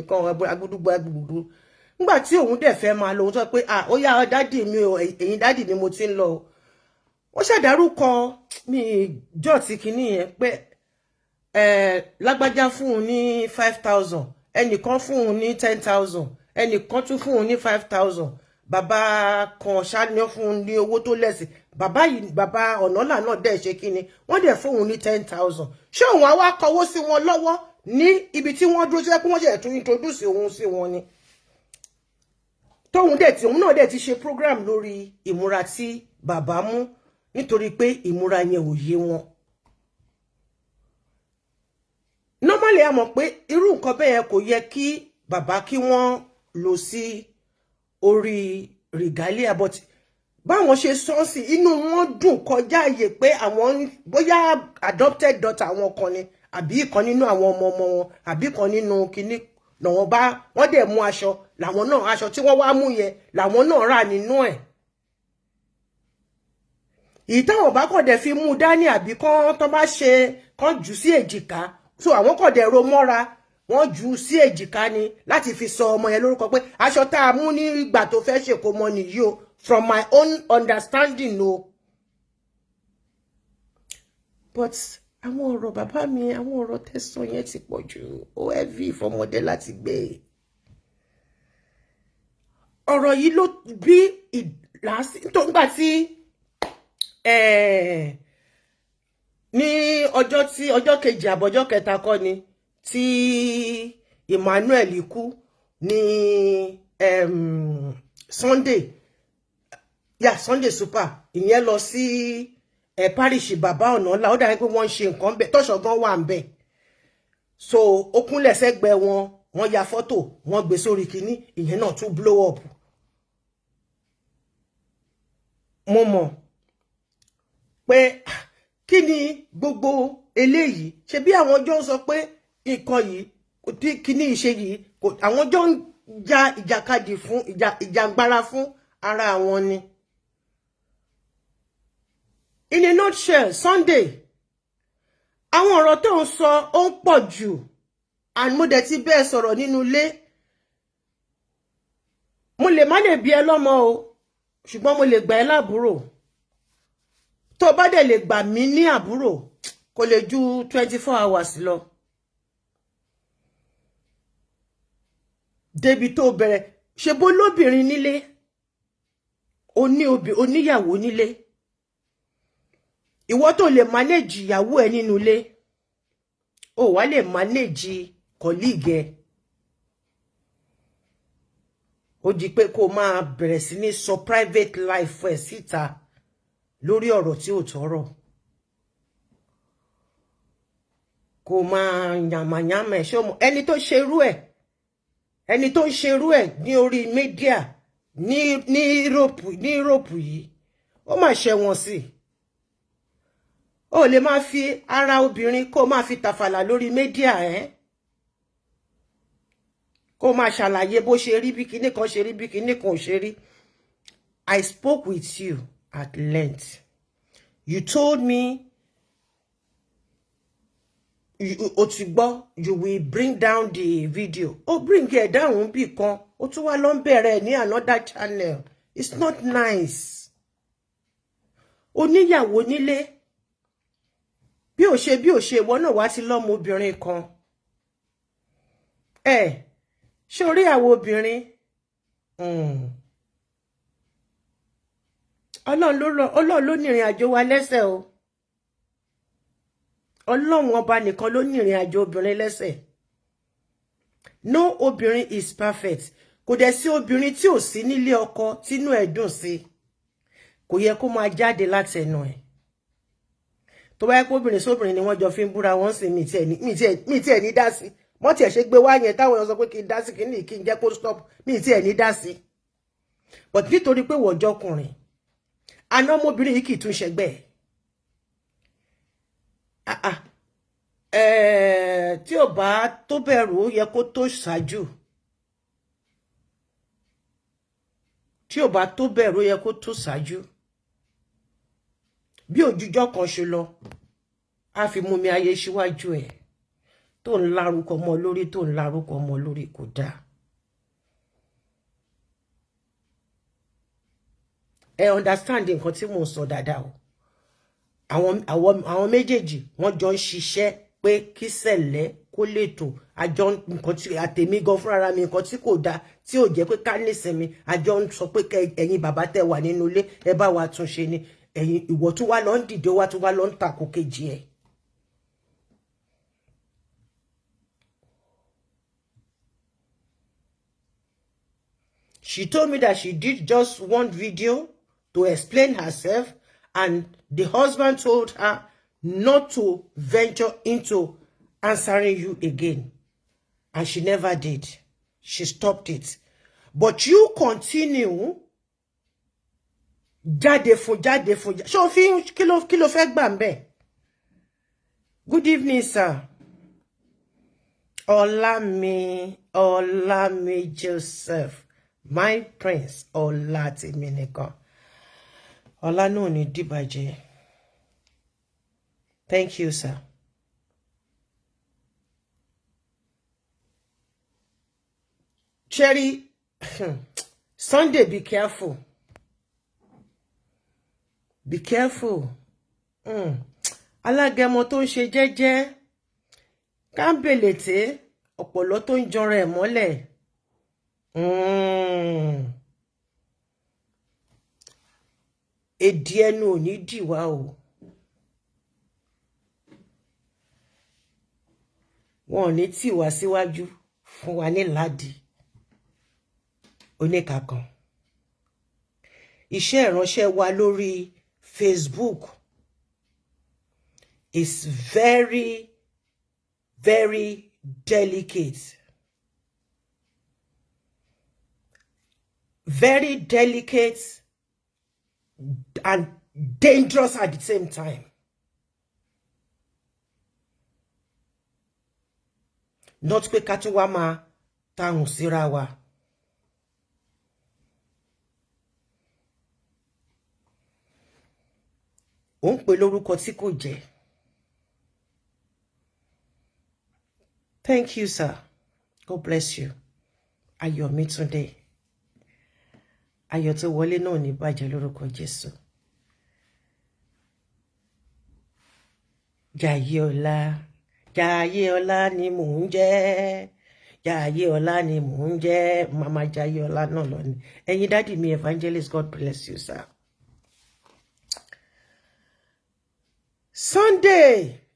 kan agbúdúgbò nígbà tí òun dẹ̀ fẹ́ máa lọ òun sọ pé ó yá daddy mi ò ẹ̀yin daddy ni mo ti ń lọ o wọ́n ṣàdárúkọ mi jọ́ ti kíní yẹn pé lágbájá fún un ní 5,000 ẹnìkan fún un ní 10,000 ẹnìkan tún fún un ní 5,000 bàbá kan ṣáníọ́ fún un ní owó tó lẹ́sìn bàbá Onola náà dẹ̀ ṣe kíni wọ́n dẹ̀ fún un ní 10,000 ṣé òun á wá kọwọ́ sí wọn lọ́wọ́ ní ibi tí wọ́n dúró sí pé wọ́n ṣe tún introduce òun sí wọn ni tóun dẹ̀ tí òun náà dẹ̀ ti ṣe program lórí ìmúra tí bàbá mú nítorí pé ìmúra yẹn ò yé wọn. Normally a mọ̀ pé irú nǹkan bẹ́ẹ̀ kò yẹ kí bàbá kí wọ́n lọ sí orí regalia but báwọn ṣe sọ sí inú wọn dùn kọjá àyè pé àwọn bóyá adopted daughter àwọn kan ni àbí ìkan nínú àwọn ọmọ wọn àbí kan nínú kinní làwọn bá wọ́n dẹ̀ mú aṣọ làwọn náà aṣọ tí wọ́n wá mú yẹn làwọn náà rà nínú ẹ̀ ìtàwọn bá kàn dẹ̀ fi mú dání àbí kan tó bá ṣe kan jù sí èjìká so àwọn kàn dẹ̀ ro mọ́ra wọ́n jù sí èjìká ni láti fi sọ ọmọ yẹn lórúkọ pé aṣọ tá a mú ní ìgbà tó fẹ́ ṣèkómọ nìyí o from my own understanding no. But àwọn ọ̀rọ̀ bàbá mi àwọn ọ̀rọ̀ tẹ́sán yẹn ti pọ̀ jù ó heavy fọmọdé láti gbé ọ̀rọ̀ yìí ló bí ìlàsí tó ń gbà tí ní ọjọ́ kejì àbọ̀jọ́ kẹta kọ́ ni tí Emmanuel kú ní Sunday super ìyẹn lọ sí parish bàbá Onola ó dàbí pé wọ́n ń ṣe nǹkan bẹ́ẹ̀ tọ́ṣọ̀gán wà ń bẹ̀ so ó kúnlẹ̀ sẹ́gbẹ̀ẹ́ wọ́n ya fọ́tò wọ́n gbé sórí kínní ìyẹn náà tún blow up mo mọ̀ pé kí ni gbogbo eléyìí ṣe bí àwọn jọ ń sọ pé nǹkan yìí kíní ìṣe yìí àwọn jọ ń ja ìjàkadì fún ìjàngbara fún ara àwọn ni. In a nutshell, Sunday, àwọn ọ̀rọ̀ tó ń sọ ó ń pọ̀ jù and mo dẹ̀ ti bẹ́ẹ̀ sọ̀rọ̀ nínú ilé. Mo lè má lè bí ẹ lọ́mọ o, ṣùgbọ́n mo lè gbà ẹ́ lábúrò. Tó bá dẹ̀ lè gbà mí ní àbúrò, kò lè ju 24 hours lọ. Débi tó bẹ̀rẹ̀, ṣe bó lóbìnrin nílé, oníyàwó nílé. Ìwọ tó lè manage ìyàwó ẹ nínú ilé, ó wá lè manage colleague ẹ. Ó di pé kó máa bẹ̀rẹ̀ sí ní sọ private life ẹ síta lórí ọ̀rọ̀ tí ò tọ́rọ̀. Kó máa yàmàyàmà ẹ̀ ṣé o mọ̀ ẹni tó ṣerú ẹ̀ ní orí media ní Europe yìí ó mà ṣẹ̀wọ̀n sí. Ó lè máa fi ara obìnrin kó máa fi tàfàlà lórí media kó máa ṣàlàyé bó ṣe rí bí kinní kan ṣe rí bí kinní kan ò ṣe rí. I spoke with you at length. You told me you will bring down the video. Bring it down because ó tún wá lọ ń bẹ̀rẹ̀ ní another channel. It's not nice. oníyàwó nílé bí ó ṣe ìwọ náà wá ti lọ́mọ obìnrin kan ṣé orí àwọn obìnrin Ọlọ́run ló ní ìrìn àjò wa lẹ́sẹ̀ o Ọlọ́run ọba nìkan ló ní ìrìn àjò obìnrin lẹ́sẹ̀ no obìnrin is perfect kò dẹ̀ sí obìnrin tí ò sí nílé ọkọ tínú ẹ̀ dùn sí kò yẹ kó máa jáde láti ẹnu ẹ̀ tó bá yẹ kó obìnrin sóbìnrin ni wọ́n jọ fi ń búra wọ́n sì mi tiẹ̀ ní dá sí wọ́n tiẹ̀ ṣe gbé wá yẹn táwọn èèyàn sọ pé kí n dá sí kí n jẹ́ kó stop mi tiẹ̀ ní dá sí but nítorí pé wọ́n jọkùnrin àná ọmọbìnrin yìí kì í tún ṣẹgbẹ́ tí ò bá tó bẹ̀rù ó yẹ kó tó ṣáájú tí ò bá tó bẹ̀rù ó yẹ kó tó ṣáájú bí òjújọ́ kan ṣe lọ á fi mú mi ayé síwájú ẹ̀ tó ń lárúkọ mọ́ lórí tó ń lárúkọ mọ́ lórí kò dáa understand nǹkan tí mò ń sọ dáadáa o àwọn méjèèjì wọ́n jọ ń ṣiṣẹ́ pé kí sẹ̀lẹ̀ kó lè tò àjọ nǹkan tí àtèmi gan fúnra mi nǹkan tí kò dáa tí ò jẹ́ pé ká nísinmi àjọ ń sọ pé ẹ̀yin bàbá tẹ́ wà nínú ilé ẹ bá wa tún ṣe ni ẹ̀yin ìwọ tún wá lọ ń dìde wá tún wá lọ ń tàkò kejì ẹ̀. She told me that she did just one video to explain herself, and the husband told her not to venture into answering you again. And she never did. She stopped it. But you continue. Jáde fún. Ṣó fi kí ló fẹ́ gbà ńbẹ̀. Good evening, sir. Olami Joseph. My prince, Ọlá tèmi nìkan. Ọlá náà ní dìbàjẹ́. Thank you, sir. Cherry, Sunday, be careful. Be careful. Alágẹmọ tó ń ṣe jẹ́jẹ́. Kámbèlèté, ọ̀pọ̀lọ́ tó ń jọra ẹ̀ mọ́lẹ̀. Èdì ẹnu ò ní dìwà o. Wọn ò ní tì wá síwájú fún wa ní ládì oníkàkan. Iṣẹ́ ìránṣẹ́ wa lórí Facebook is very, very delicate. Very delicate and dangerous at the same time. Not pé ká tún wá máa tahùn síra wa. Ó ń pè lórúkọ tí kò jẹ́. Thank you, sir. God bless you. Ayọ̀ mi Túndé. Ayọ̀ tó wọlé náà ní bàjẹ́ lórúkọ Jésù. Jayéọlá ni mò ń jẹ́. Jayéọlá ni mò ń jẹ́. Mama Jayéọlá náà lọ ni. Ẹ̀yin dádì mi evangelist, God bless you, sir.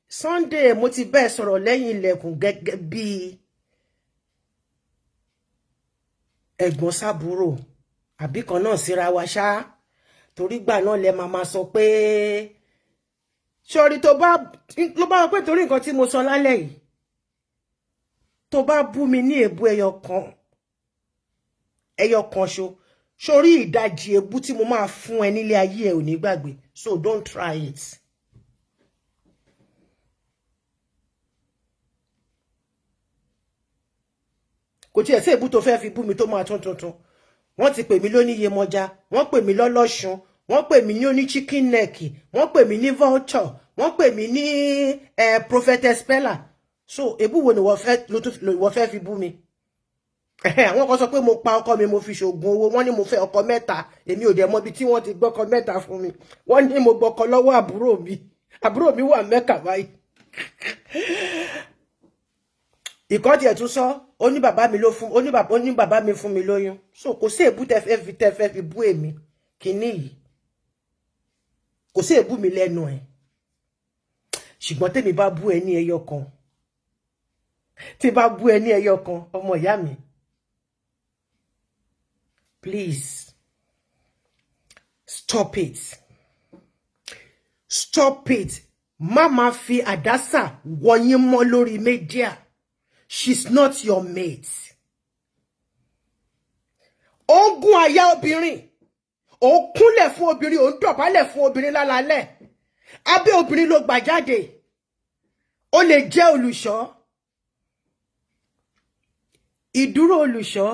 Sunday mo ti bẹ́ẹ̀ sọ̀rọ̀ lẹ́yìn ilẹ̀kùn gẹ́gẹ́ bí ẹ̀gbọ́n sábúrò àbí kan náà síra wa ṣá torí gbà náà lẹ máa sọ pé sori tó bá ló bá wọ pé torí nǹkan tí mo sọ lálẹ́ yìí tó bá bú mi ní èébú ẹyọ kan ṣo sori ìdajì èébú tí mo máa fún ẹ nílé ayé ẹ ò ní gbàgbé, so don't try it. Kò tiẹ̀ sí èébú tó fẹ́ fi bú mi tó máa tuntun. Wọ́n ti pè mí lóníye mọ́já, wọ́n pè mí lọ́lọ́ṣun, wọ́n pè mí ní oní chicken neck, wọ́n pè mí ní vulture, wọ́n pè mí ní prophetess Pella. So èébú wo ni wọ́n fẹ́ fi bú mi? Àwọn kan sọ pé mo pa ọkọ mi mo fi ṣògùn owó, wọ́n ní mo fẹ́ ọkọ mẹ́ta, èmi ò dẹ̀ mọ̀ bí tí wọ́n ti gbọ́kọ mẹ́ta fún mi, wọ́n ní mo gbọ́kọ lọ́wọ́ àbúrò mi wà Mẹ́kà báyìí. Ìkan tiẹ̀ tún sọ ó ní bàbá mi ló fún, ó ní bàbá mi fún mi lóyún, so kò sí èbú tẹ́ fi bú èmi kíní yìí, kò sí èbú mi lẹ́nu ẹ̀, ṣùgbọ́n tèmi bá bú ẹ ní ẹyọ kan, tí bá bú ẹ ní ẹyọ kan, ọmọ ìyá mi, please stop it. Stop it. Mama fi Hadassah wọ̀nyí mọ́ lórí media. She's not your mate. Ó gún àyà obìnrin. Ó kúnlẹ̀ fún obìnrin, ó dọ̀bálẹ̀ fún obìnrin lálálẹ́. Abẹ́ obìnrin ló gbà jáde. Ó lè jẹ́ olùṣọ́. Ìdúró olùṣọ́.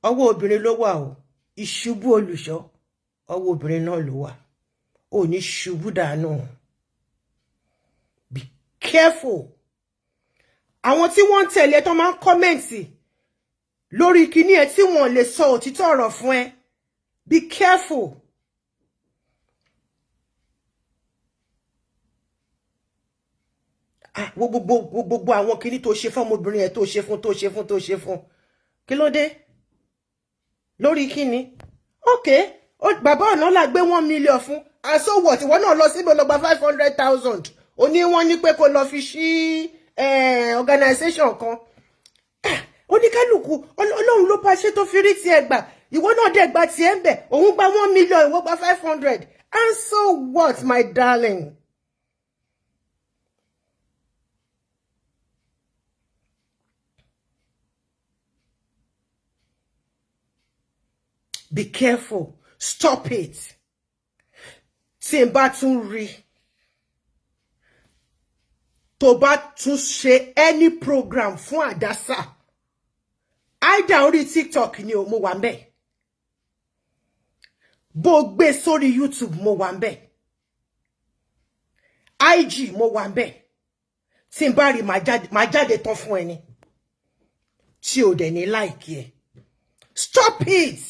Ọwọ́ obìnrin ló wà o. Ìṣubú olùṣọ́. Ọwọ́ obìnrin náà ló wà. Ó ní ṣubú dànù. Be careful. Àwọn tí wọ́n tẹ̀lé tó máa ń kọ́mẹ̀ntì lórí kíní ẹ tí wọ́n lè sọ òtítọ́ ọ̀rọ̀ fún ẹ. Be careful. Gbogbo àwọn kíní tó ṣe fún ọmọbìnrin ẹ tó ṣe fún. Kí ló dé? Lórí kíní? Okay. Bàbá Onola gbé 1 million fún. And so what? Ìwọ náà lọ síbò lọ gba 500,000. Ó ní wọ́n ní pé kó lọ fi ṣí organization kan. Oníkálùkù Ọlọ́run ló bá ṣe tó fi rí ti ẹ gbà. Ìwọ náà dẹ̀ gba ti ẹ ń bẹ̀. Òun gba 1 million, ìwọ gba 500. And so what, my darling? Be careful. Stop it. Tí n bá tún rí. Tó bá tún ṣe any program fún Hadassah. Either orí TikTok ni o mo wà ńbẹ̀. Bó gbé sórí YouTube mo wà ńbẹ̀. IG mo wà ńbẹ̀. Tí n bá rí máa jáde tán fún ẹni. Tí o dẹ̀ ní like ẹ. Stop it.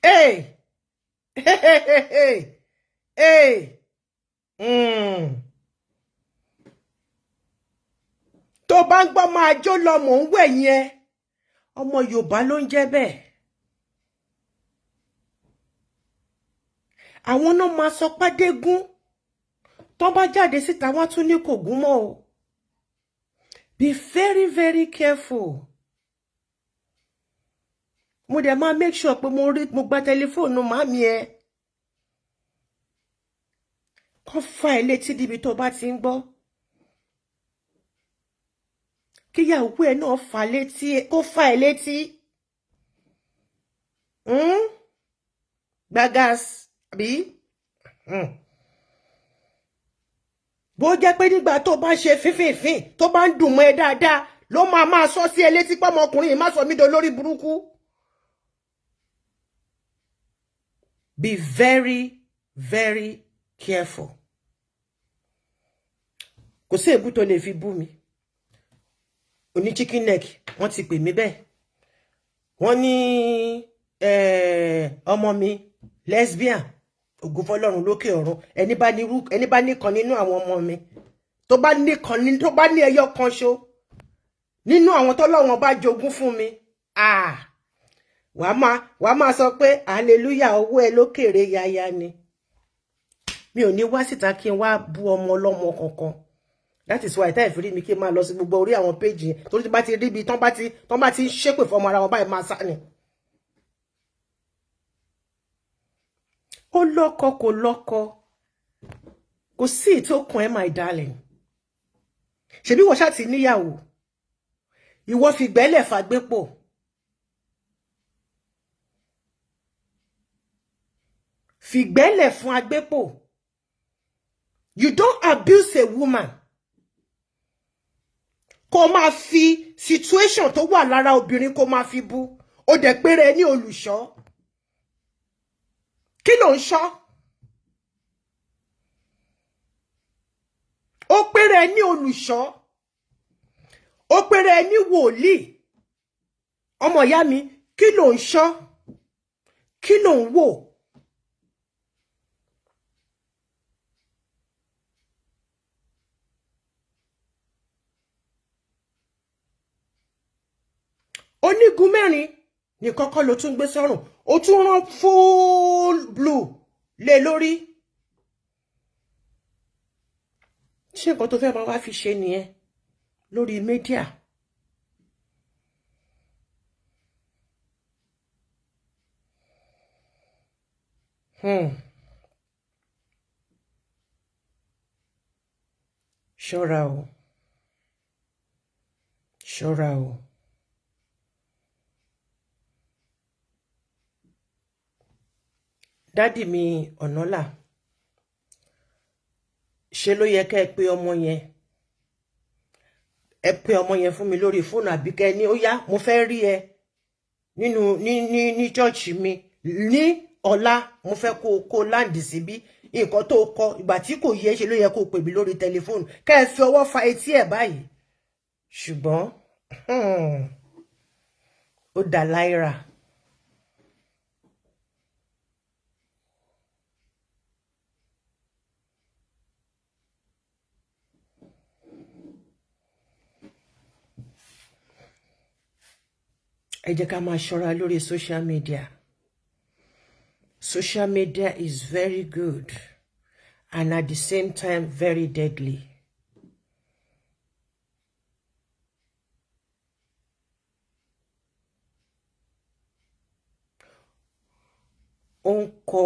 Hey. Hey. Tó bá ń gbọ́ máa jó lọ mò ń wẹ̀ yẹn. Ọmọ Yorùbá ló ń jẹ́ bẹ́ẹ̀. Àwọn náà máa sọ pàdégún. Tó bá jáde síta wọ́n tún ní kò gún mọ́ o. Be very, very careful. Mo dẹ̀ máa make sure pé mo gba tẹlifóònù màmí ẹ. Kó fa ẹ létí níbi tó bá ti ń gbọ́. Kíyàwó ẹ náà fa létí, kó fa ẹ létí. Gbagas, àbí? Bó jẹ́ pé nígbà tó bá ṣe fífífín, tó bá ń dùn mọ́ ẹ dáadáa, ló máa sọ sí ẹ létí pé ọmọkùnrin má sọ mí dolórí burúkú. Be very, very careful. Kò sí èbú tó lè fi bú mi. Oní chicken neck, wọ́n ti pè mí bẹ́ẹ̀. Wọ́n ní ọmọ mi lesbian, ògùn fọ́lọ́run lókè ọ̀run. Ẹni bá ní kan nínú àwọn ọmọ mi. Tó bá ní ẹyọ kan ṣo nínú àwọn tọ́lọ́run bá jogún fún mi. Wàá máa sọ pé hallelujah, owó ẹ lókèrè yaya ni. Mi ò ní wá síta kí n wá bú ọmọ ọlọ́mọ kankan. That is why táì fi rí mi kí n máa lọ sí gbogbo orí àwọn péjì yẹn. Torí tí bá ti rí ibi tán bá ti ń ṣépè fọmọ ara wọn báyìí máa sá ni. Ó lọ́kọ kò lọ́kọ. Kò sí ìtókùn ẹ, my darling. Ṣebí wọ́n ṣá ti níyàwó. Ìwọ fi gbẹ́lẹ̀ fàgbépò. Fìgbẹ́lẹ̀ fún agbépò. You don't abuse a woman. Kó máa fi situation tó wà lára obìnrin kó máa fi bú. Ó dẹ̀ péré ní olùṣọ́. Kí ló ń ṣọ́? Ó péré ní olùṣọ́. ó péré ní wòlíì ọmọ ìyá mi kí ló ń ṣọ́ kí ló ń wò onígun mẹ́rin ní kọ́kọ́ ló tún gbé sọ́rùn ó tún rán full blue lé lórí ṣé nǹkan tó fẹ́ máa wá fi ṣe nìyẹn lórí mídíà. Ṣọ́ra o ṣọ́ra o dádì mi Onola ṣe ló yẹ kẹ́ ẹ pé ọmọ yẹn fún mi lórí fóònù àbí kẹ́ ní ó yá mo fẹ́ rí ẹ nínú ní chọ́ọ̀chì mi ní ọ̀la mo fẹ́ kó láǹdì síbí nǹkan tó kọ ìgbà tí kò yẹ ṣe ló yẹ kó pè mí lórí tẹlifóònù kẹ́ ẹ fi ọwọ́ fa etí ẹ̀ báyìí ṣùgbọ́n ó dà láìra. Ẹ jẹ́ ká máa ṣọ́ra lórí social media. Social media is very good and at the same time very deadly. Ó ń kọ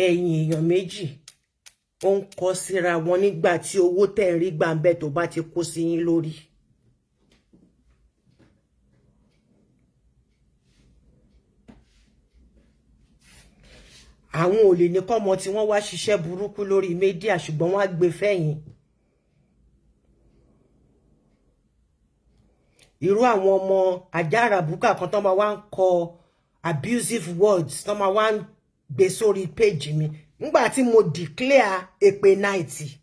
ẹ̀yìn èèyàn méjì ó ń kọ síra wọn nígbà tí owó tẹ̀ ń rí gbà ń bẹ tó bá ti kó sí yín lórí. Àwọn ò lè ní kọ́mọ tí wọ́n wá ṣiṣẹ́ burúkú lórí mídíà ṣùgbọ́n wọ́n á gbé fẹ́yìn. Irú àwọn ọmọ àjàràbùkà kan tó máa wá ń kọ abusive words tó máa wá ń gbé sórí page mi nígbà tí mo declare èpè 90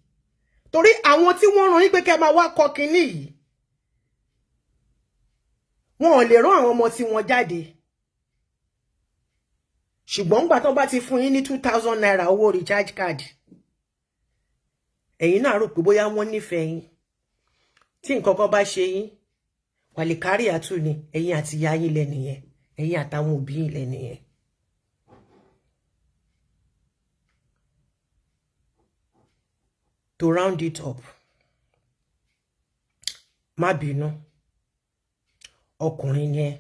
torí àwọn tí wọ́n rán yín pé kẹ́ máa wá kọ kinní yìí wọn ò lè rán àwọn ọmọ tí wọ́n jáde ṣùgbọ́n nígbà tó bá ti fún yín ní 2000 naira owó recharge card ẹ̀yin náà rò pé bóyá wọ́n nífẹ̀ẹ́ yín tí nǹkan kan bá ṣe yín wàlíkárí àtú ni ẹ̀yin àti ìyá yín lẹ́nìyẹn ẹ̀yin àtàwọn òbí yín lẹ́nìyẹn. To round it up má bínú ọkùnrin yẹn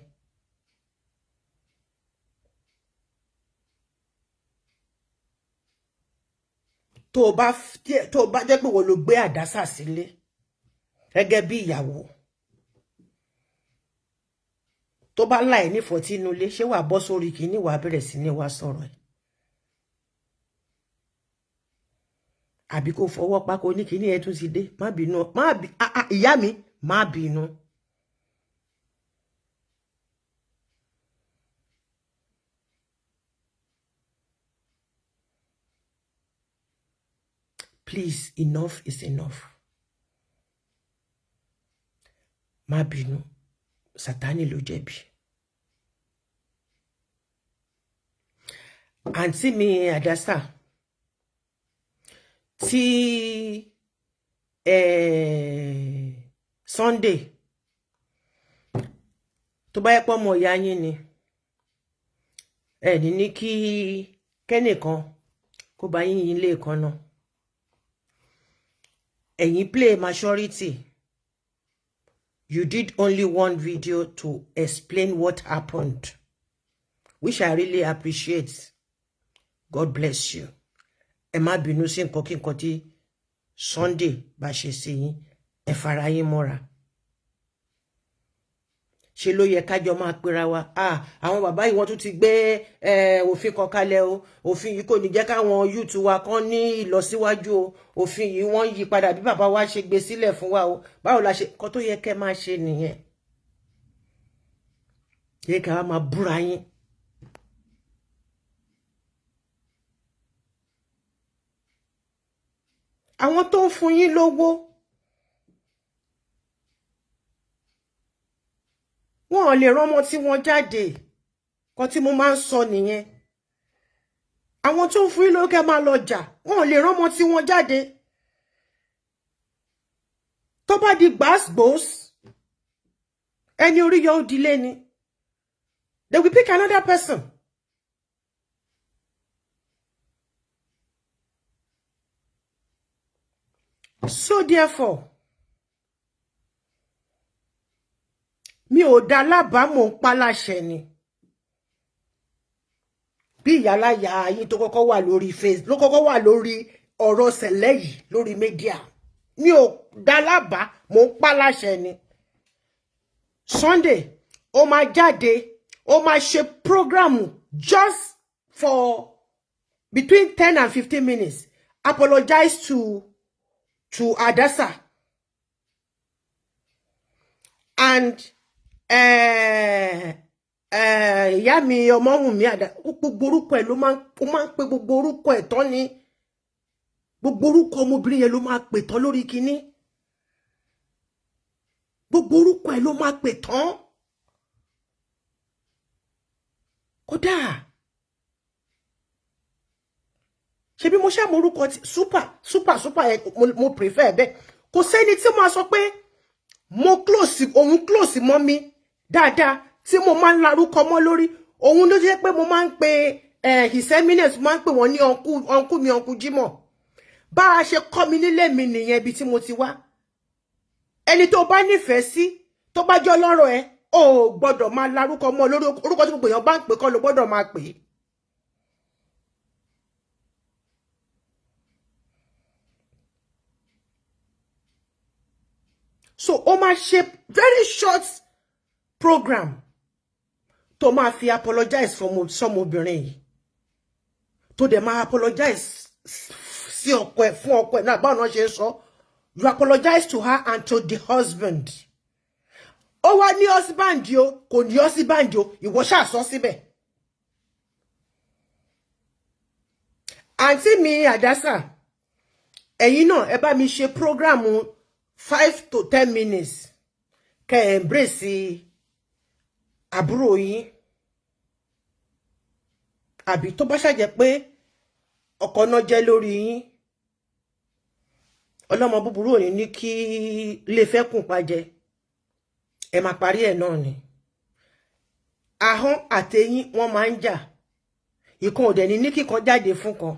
tó bá jẹ́ pé wọ́n ló gbé Hadassah sílé gẹ́gẹ́ bí ìyàwó tó bá láì nífọ̀ọ́ tí inú ilé ṣé wàá bọ́ sórí kìíní wàá bẹ̀rẹ̀ sí ní wá sọ̀rọ̀ ẹ̀ àbí kò fọwọ́ pa kò ní kìíní ẹ̀ tún ti dé má bínú ìyá mi má bínú. Please, enough is enough. Má bínú, Sátánì ló jẹ̀bi. Àǹtí mi Hadassah tí Sunday tó bá yẹ pé ọmọ ìyá yín ni ní kí kẹ́nìkan kó bá yín ilé kan náà. Ẹ̀yin play majority. You did only one video to explain what happened, which I really appreciate. God bless you. Ẹ má bínú sí nǹkan kí nǹkan tí Sunday bá ṣe sí yín, ẹ fara yín mọ́ra. Ṣé ló yẹ kájọ máa pera wa àwọn bàbá yìí wọ́n tún ti gbé òfin kan kalẹ̀ o òfin yìí kò ní jẹ́ káwọn youth wa kan ní ìlọsíwájú o òfin yìí wọ́n yí padà bí bàbá wa ṣe gbé sílẹ̀ fún wa o báwo la ṣe kọ́ tó yẹ kẹ́ máa ṣe nìyẹn yẹ ká máa búra yín. Àwọn tó ń fún yín lówó wọ́n lè rán ọmọ tí wọ́n jáde kan tí mo máa ń sọ nìyẹn àwọn tó ń fún ilé kẹ́ máa lọ jà wọ́n lè rán ọmọ tí wọ́n jáde tó bá di gbàsgbòs ẹni orí yọ òdìlé ni they will pick another person. So therefore mi ò dá lábàámọ̀ ń pa láṣẹ ni bí ìyáláyà yín tó kọ́kọ́ wà lórí face ló kọ́kọ́ wà lórí ọ̀rọ̀ ṣẹlẹ̀ yìí lórí media mi ò dá lábàámọ̀ ń pa láṣẹ ni Sunday ó máa jáde ó máa ṣe program just for between 10 and 15 minutes apologize to Hadassah and ìyá mi Ọmọ́wùnmí àdá gbogbo orúkọ ẹ̀ ló máa ń pe gbogbo orúkọ ẹ̀ tán ni gbogbo orúkọ ọmọbìnrin yẹn ló máa pè tán lórí kinní gbogbo orúkọ ẹ̀ ló máa pè tán kódà ṣebí mo ṣe mo orúkọ tí super yẹn mo prefer bẹ́ẹ̀ kò sẹ́ni tí mo sọ pé mo òun close mọ́ mi dáadáa tí mo máa ń larúkọ mọ́ lórí òun ló jẹ́ pé mo máa ń pe his eminence máa ń pè wọ́n ní uncle mi uncle Jimoh bá a ṣe kọ́ mi nílé mi nìyẹn ibi tí mo ti wá ẹni tó bá nífẹ̀ẹ́ sí tó bá jọ lọ́rọ̀ ẹ ò gbọ́dọ̀ máa larúkọ mọ́ lórí orúkọ tí gbogbo èèyàn bá ń pè kọ́ ló gbọ́dọ̀ máa pè é. So ó máa ṣe very short program tó máa fi apologize fún ọmọbìnrin yìí tó dẹ̀ máa apologize sí ọkọ ẹ̀ fún ọkọ ẹ̀ náà báwọn náà ṣe ń sọ you apologize to her and to the husband ó wá ní husband o kò ní husband o ìwọ ṣáà sọ síbẹ̀ àǹtí mi Hadassah ẹ̀yin náà ẹ bá mi ṣe program 5 to 10 minutes kẹ́ embrace àbúrò yín àbí tó bá ṣàjẹ́ pé ọkọ náà jẹ́ lórí yín ọlọ́mọ búburú ò ní kí lè fẹ́ kùn pàjẹ́ ẹ máa parí ẹ̀ náà ni ahọ́n àtẹ̀yìn wọ́n máa ń jà ìkan ò dẹ̀ ní kíkan jáde fún kan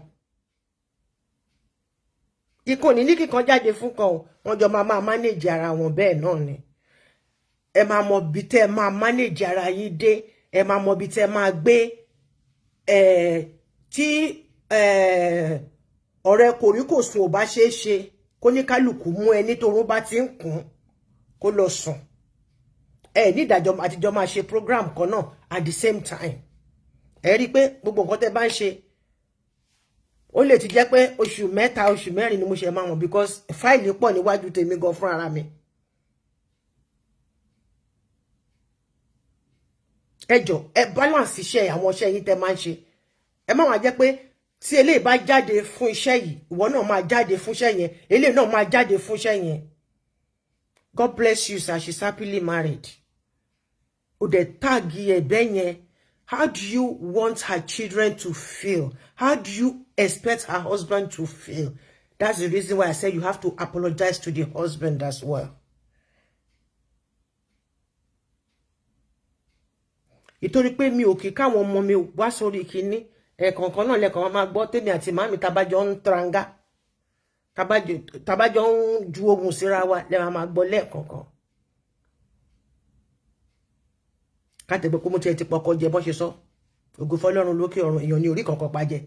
ìkan ò ní kíkan jáde fún kan wọ́n jọ máa manage ara wọn bẹ́ẹ̀ náà ni ẹ máa mọ bí tẹ́ máa manage ara yín dé ẹ máa mọ bí tẹ́ máa gbé tí ọ̀rẹ́ kòríkòsùn ò bá ṣeé ṣe kó ní kálukú mú ẹni torún bá ti ń kùn kó lọ sùn ní ìdájọ́ àtijọ́ máa ṣe program kan náà at the same time ẹ rí i pé gbogbo nǹkan tẹ́ bá ń ṣe ó lè ti jẹ́ pé oṣù mẹ́ta oṣù mẹ́rin ni mo ṣe máa mọ̀ because fáìlì pọ̀ níwájú tèmi gan fún ara mi. Ẹ jọ̀ọ́ ẹ balance iṣẹ́ àwọn iṣẹ́ yìí tẹ́ máa ń ṣe ẹ má wá jẹ́ pé tí eléyìí bá jáde fún iṣẹ́ yìí ìwọ náà máa jáde fún iṣẹ́ yẹn eléyìí náà máa jáde fún iṣẹ́ yẹn. God bless you sir, she's happily married. O de tag ẹ̀bẹ̀ yẹn. How do you want her children to feel? How do you expect her husband to feel? That's the reason why I said you have to apologize to the husband as well. Ìtorí pé mi ò kí káwọn ọmọ mi wá sórí kíní ẹ̀kọ̀ọ̀kan náà lẹ́kọ̀ọ́ máa gbọ́ tèmi àti màmí tabájọ́ ń tranga tabájọ́ ń ju ogun síra wa lẹ́wọ̀n máa gbọ́ lẹ́ẹ̀kọ̀ọ̀kan. Kátẹ̀gbẹ́ kó mo ti pọkọ jẹ bọ́ ṣe sọ ògo fọ́lọ́run lókè ọ̀run èèyàn ní orí kankan pa jẹ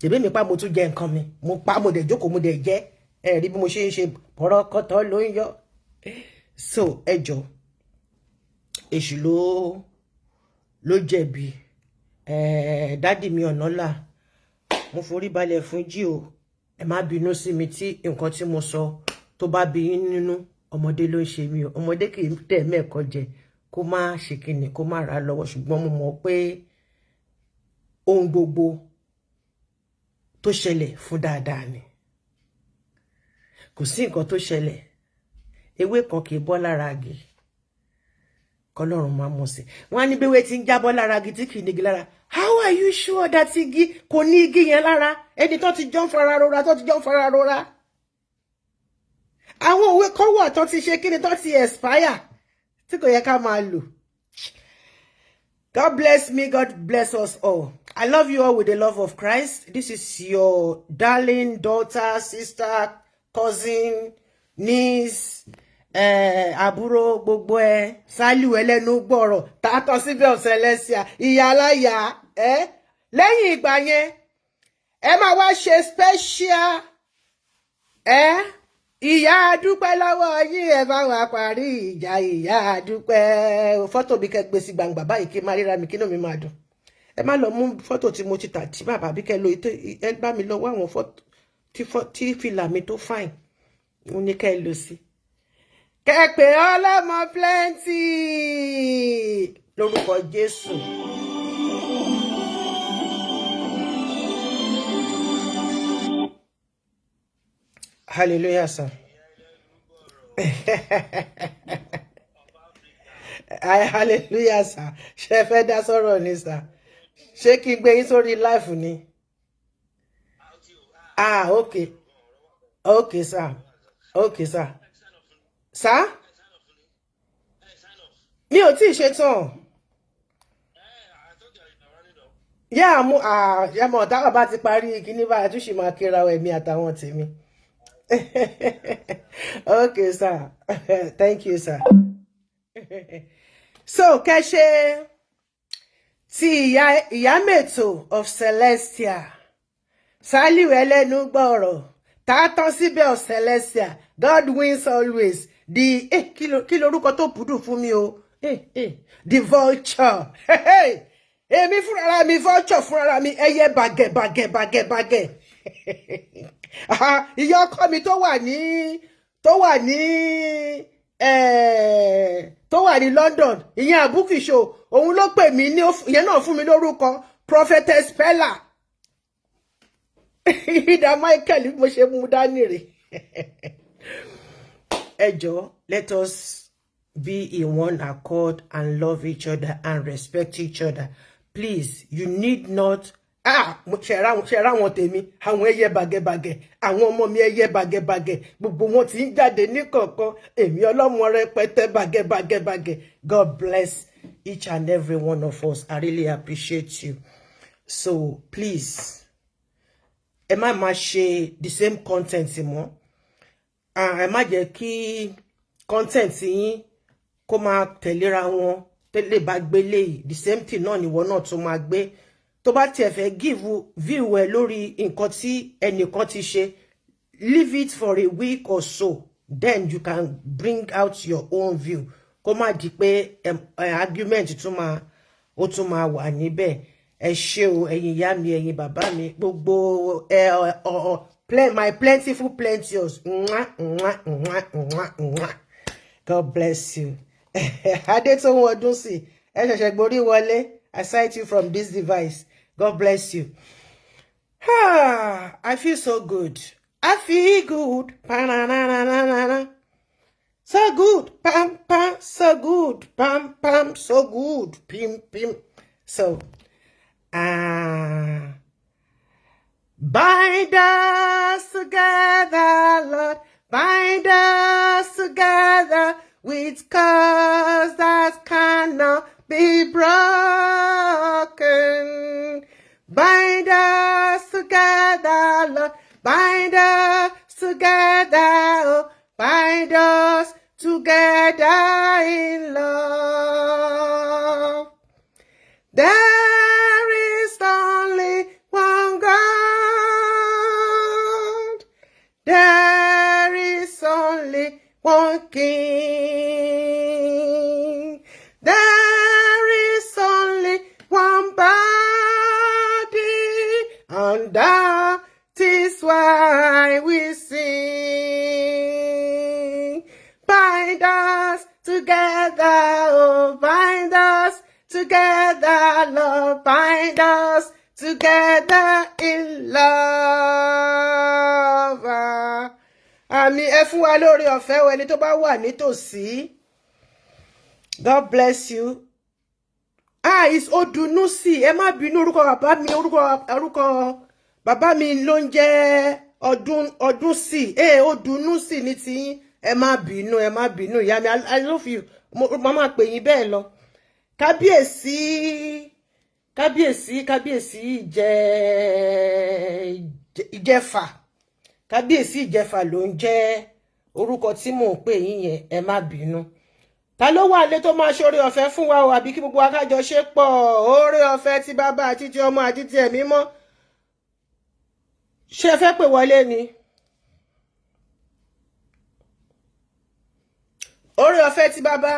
tèmi mi pa mo tún jẹ nǹkan mi mo pa mo dẹ̀ jókòó mo dẹ̀ jẹ rí bí mo ṣe ń ṣe pọ̀rọ̀kọ̀tọ̀ ló ń yọ. So ẹ jọ̀ọ́ èṣù ló jẹ̀bi dádì mi Onola mo forí balẹ̀ fún jí o ẹ má bínú sí mi tí nǹkan tí mo sọ tó bá bí yín nínú ọmọdé ló ń ṣe mí o ọmọdé kì í tẹ̀ mẹ́ẹ̀kọ́ jẹ kó má ṣe kíni kó má ra lọ́wọ́ ṣùgbọ́n mo mọ̀ pé ohun gbogbo tó ṣẹlẹ̀ fún dáadáa ni kò sí nǹkan tó ṣẹlẹ̀ ewé kan kì í bọ́ lára igi Kọ́lọ́run máa mọ̀ sí. Wọ́n á ní bí wé tí ń jábọ́ lára igi tí kì í nígi lára. How are you sure that igi kò ní igi yẹn lára? Ẹni tó ti jọ ń fara rora, tó ti jọ ń fara rora. Àwọn òwe kan wà tó ti ṣe kíni tó ti expire. Tí kò yẹ ká máa lò. God bless me. God bless us all. I love you all with the love of Christ. This is your darling daughter, sister, cousin, niece, àbúrò gbogbo ẹ, Sálíù ẹlẹ́nu gbọ́rọ̀, tààtọ̀ síbẹ̀ Celestia, ìyá aláya, lẹ́yìn ìgbà yẹn, ẹ máa wá ṣe special, ìyá dúpẹ́ lọ́wọ́ yín ẹ bá wa parí ìjà ìyá dúpẹ́. Fọ́tò bí kẹ́ gbé sí gbangba báyìí kí máa ríra mi kí inú mi máa dùn. Ẹ má lọ mú fọ́tò tí mo ti tà tí bàbá bí kẹ́ lo ẹ bá mi lọ wá àwọn fọ́tò tí fìlà mi tó fine. Mo ní kẹ́ lọ sí. Kẹ́ pé ọlọ́mọ plenty lórúkọ Jésù. Hallelujah, sir. Hallelujah, sir. Ṣé fẹ́ dá sọ̀rọ̀ ni, sir? Ṣé kí n gbé yín sórí life ni? Okay. Okay, sir. Okay, sir. Sir? Mi ò tí ṣe tán. Yeah, mo tá bá ti parí kíní báyìí tún ṣì máa kíra ẹ̀mí àtàwọn tèmi. Okay, sir. Thank you, sir. So, Keshe, ti ìyá mẹ́tò of Celestia, Sálíù ẹlẹ́nu gbọ́rọ̀, tààtọ̀ síbẹ̀ of Celestia, God wins always. The kí lorúkọ tó pùdù fún mi o. The vulture. Èmi fúnra mi vulture fúnra mi ẹyẹ bàgẹ̀. Ìyá ọkọ mi tó wà ní London, ìyẹn Abuki show, òun ló pè mí ní ìyẹn náà fún mi lórúkọ Prophetess Pella. Ìdá Michael mo ṣe mú dání rè. Ẹ jọ̀ọ́, let us be in one accord and love each other and respect each other. Please, you need not ṣẹ̀rá wọn tèmi, àwọn ẹyẹ bàgẹ̀bàgẹ̀, àwọn ọmọ mi ẹyẹ bàgẹ̀bàgẹ̀, gbogbo wọn ti ń jáde ní kọ̀ọ̀kan, èmi ọlọ́mọ rẹpẹtẹ bàgẹ̀bàgẹ̀. God bless each and every one of us. I really appreciate you. So, please, ẹ má máa ṣe the same content mọ́. Ẹ má jẹ́ kí content yín kó máa tẹ̀léra wọn, tẹ́lẹ̀ bá gbélé the same thing náà ni wọ́n náà tún máa gbé. Tó bá tiẹ̀ fẹ́ give view ẹ lórí nǹkan tí ẹnìkan ti ṣe, leave it for a week or so, then you can bring out your own view. Kó má di pé argument tún máa wà níbẹ̀. Ẹ ṣé o, ẹ̀yin ìyá mi, ẹ̀yin bàbá mi, gbogbo my plentiful plenteous. God bless you. Adétòun Ọdúnsì, ẹ ṣẹ̀ṣẹ̀ gborí wọlé. I sight you from this device. God bless you. I feel so good. I feel good. So good. Pam, pam, so good. Pam, pam, so good. Pim, pim. So, bind us together, Lord. Bind us together with cause that cannot be broken. Bind us together, Lord. Bind us together. Oh, bind us together in love. There is only one God. There is only one King. There is only one body, and that is why we sing. Bind us together, oh, bind us together, Lord, bind us together in love. Àmì ẹ fún wa lórí ọ̀fẹ́ o, ẹni tó bá wà nítòsí. God bless you. It's Odunusi. Ẹ má bínú, orúkọ bàbá mi ló ń jẹ́ Odunsi. Odunusi ní tiyín. Ẹ má bínú, ìyá mi. I love you. Mama pè yín bẹ́ẹ̀ lọ. Kábíyèsí Ìjẹ̀fà. Kábíyèsí Ìjẹ̀fà ló ń jẹ́ orúkọ tí mò ń pè yín yẹn. Ẹ má bínú. Ta ló wà lé tó máa ṣoore ọ̀fẹ́ fún wa o, àbí kí gbogbo akájọ ṣe pọ̀? Oore ọ̀fẹ́ tí bàbá àti ti ọmọ àti ti ẹ̀mí mọ́. Ṣé ẹ fẹ́ pè wọlé ni? Oore ọ̀fẹ́ tí bàbá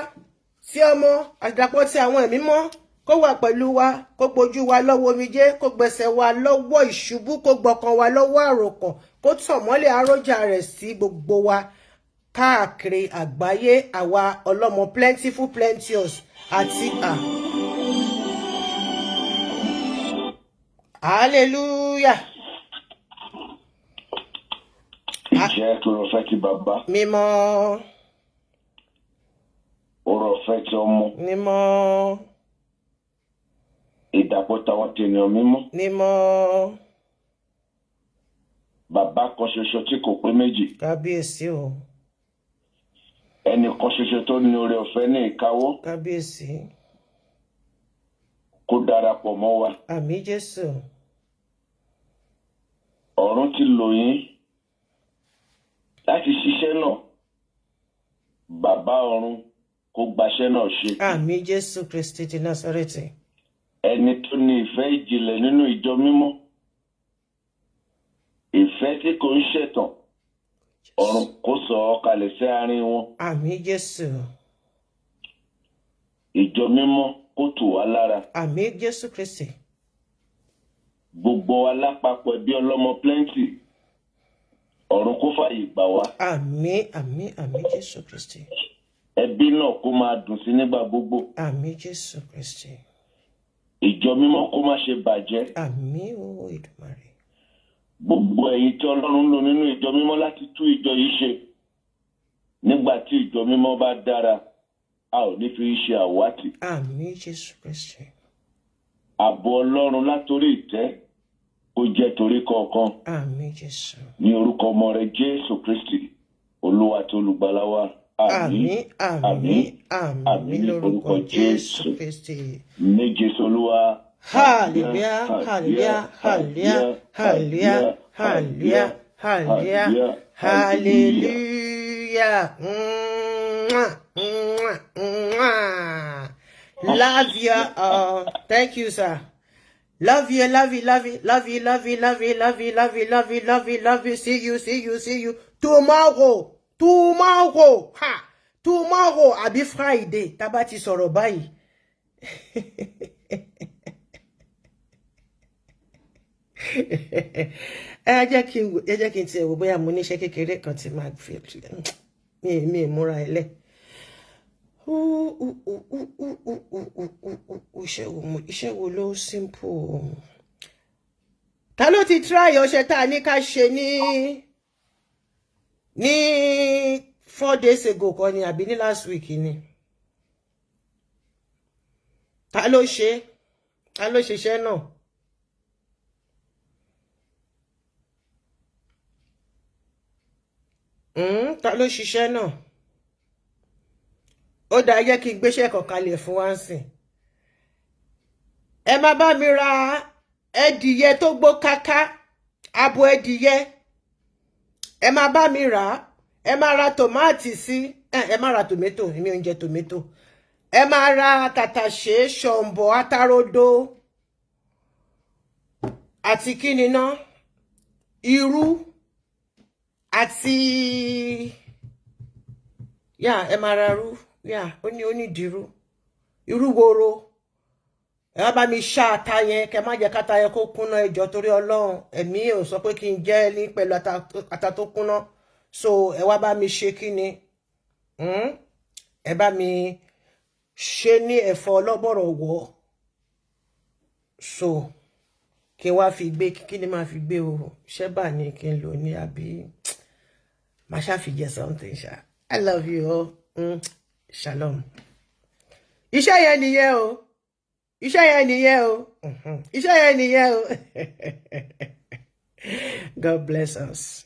tí ọmọ àdàpọ̀ tí àwọn ẹ̀mí mọ́ kó wà pẹ̀lú wa, kó gbójú wa lọ́wọ́ omijé, kó gbẹ̀sẹ̀ wa lọ́wọ́ ìṣubú, kó gbọ̀kàn wa lọ́wọ́ àròkàn, kó tàn mọ́lẹ̀ àròjà rẹ̀ sí gbogbo wa káàkiri àgbáyé, àwa ọlọ́mọ plentiful plenteous àti hallelujah. Ìjẹ́ tó rọ fẹ́ ti bàbá. Mímọ́. Ọ̀rọ̀ fẹ́ ti ọmọ. Mímọ́. Ìdàpọ̀ táwọn tènìyàn mímọ́. Mímọ́. Bàbá kan ṣoṣo tí kò pé méjì. Kábíyèsí o. Ẹnì kan ṣoṣo tó ní oore ọ̀fẹ́ ní ìkáwọ́. Kábíyèsí. Kó darapọ̀ mọ́ wa. Àmín Jésù. Ọ̀run ti lò yín láti ṣiṣẹ́ náà. Bàbá ọ̀run kó gbaṣẹ́ náà ṣe. Àmín Jésù Kristi ti Násárẹ́tì. Ẹni tó ní ìfẹ́ ìjìnlẹ̀ nínú ìjọ mímọ́. Ìfẹ́ tí kò ń ṣẹ̀tàn. Ọ̀run kó sọ̀ ọ́ kalẹ̀ sí àárín wọn. Àmín Jésù. Ìjọ mímọ́ kó tù wá lára. Àmín Jésù Kristi. Gbogbo alápapọ̀ ẹbí ọlọ́mọ plenty. Ọ̀run kó fàyè gbà wá. Àmín Jésù Kristi. Ẹbí náà kó máa dùn sí nígbà gbogbo. Àmín Jésù Kristi. Ìjọ mímọ́ kó má ṣe bàjẹ́. Àmín o Èdùmàrè. Gbogbo ẹ̀yin tí Ọlọ́run lò nínú ìjọ mímọ́ láti tú ìjọ yìí ṣe. Nígbà tí ìjọ mímọ́ bá dára, a ò ní fi ṣe àwátì. Àmín Jésù Kristi. Ààbò Ọlọ́run látorí ìtẹ́ kó jẹ́ torí kọ̀ọ̀kan. Àmín Jésù. Ní orúkọ ọmọ rẹ̀ Jésù Kristi, Olúwa àti Olùgbàlà wa. Àmín lórúkọ Jésù Kristi. Ní Jésù Olúwa. Hallelujah, hallelujah, hallelujah, hallelujah, hallelujah, hallelujah, hallelujah. Love you all. Thank you, sir. Love you, love you, love you, love you, love you, love you, love you, love you, love you, love you, love you. See you, see you, see you. Tomorrow. Ha. Tomorrow. Àbí Friday. Tá bá ti sọ̀rọ̀ báyìí. Ẹ jẹ́ kí n tiẹ̀ wò bóyá mo níṣẹ́ kékeré kan tí máa fi mi múra ẹlẹ́. Iṣẹ́ wo ló simple. Ta ló ti try ọṣẹ tá ní ká ṣe ní 4 days ago kan ni àbí ní last week ni. Ta ló ṣiṣẹ́ náà. Ta ló ṣiṣẹ́ náà. Ó dá jẹ́ kí n gbéṣẹ́ kan kalẹ̀ fún wa ńsìn. Ẹ má bá mi ra ẹdìyẹ tó gbó káká, abo ẹdìyẹ. Ẹ má bá mi rà. Ẹ má ra tòmátì sí. Ẹ má ra tòmátò, èmi ò ń jẹ tòmátò. Ẹ má ra tàtàṣé, ṣọ̀mbọ̀, atarodo. Àti kíni náà? Irú. Àti ẹ má ra rú. Ó ní dìrú. Irú woro. Ẹ bá mi ṣá ata yẹn, kẹ má jẹ́ káta yẹn kó kúnná ẹjọ́ torí Ọlọ́run. Ẹ̀mí ò sọ pé kí n jẹ ní pẹ̀lú ata tó kúnná. So ẹ wá bá mi ṣe kíni. Ẹ bá mi ṣe ní ẹ̀fọ́ ọlọ́bọ̀rọ̀ wọ̀. So kí wá fi gbé kíni máa fi gbé o. Ṣẹ́bà ni kí n lò ní àbí máa ṣá fi jẹ something ṣá. I love you all. Shalom. Iṣẹ́ yẹn nìyẹn o. Iṣẹ́ yẹn nìyẹn o. Iṣẹ́ yẹn nìyẹn o. God bless us.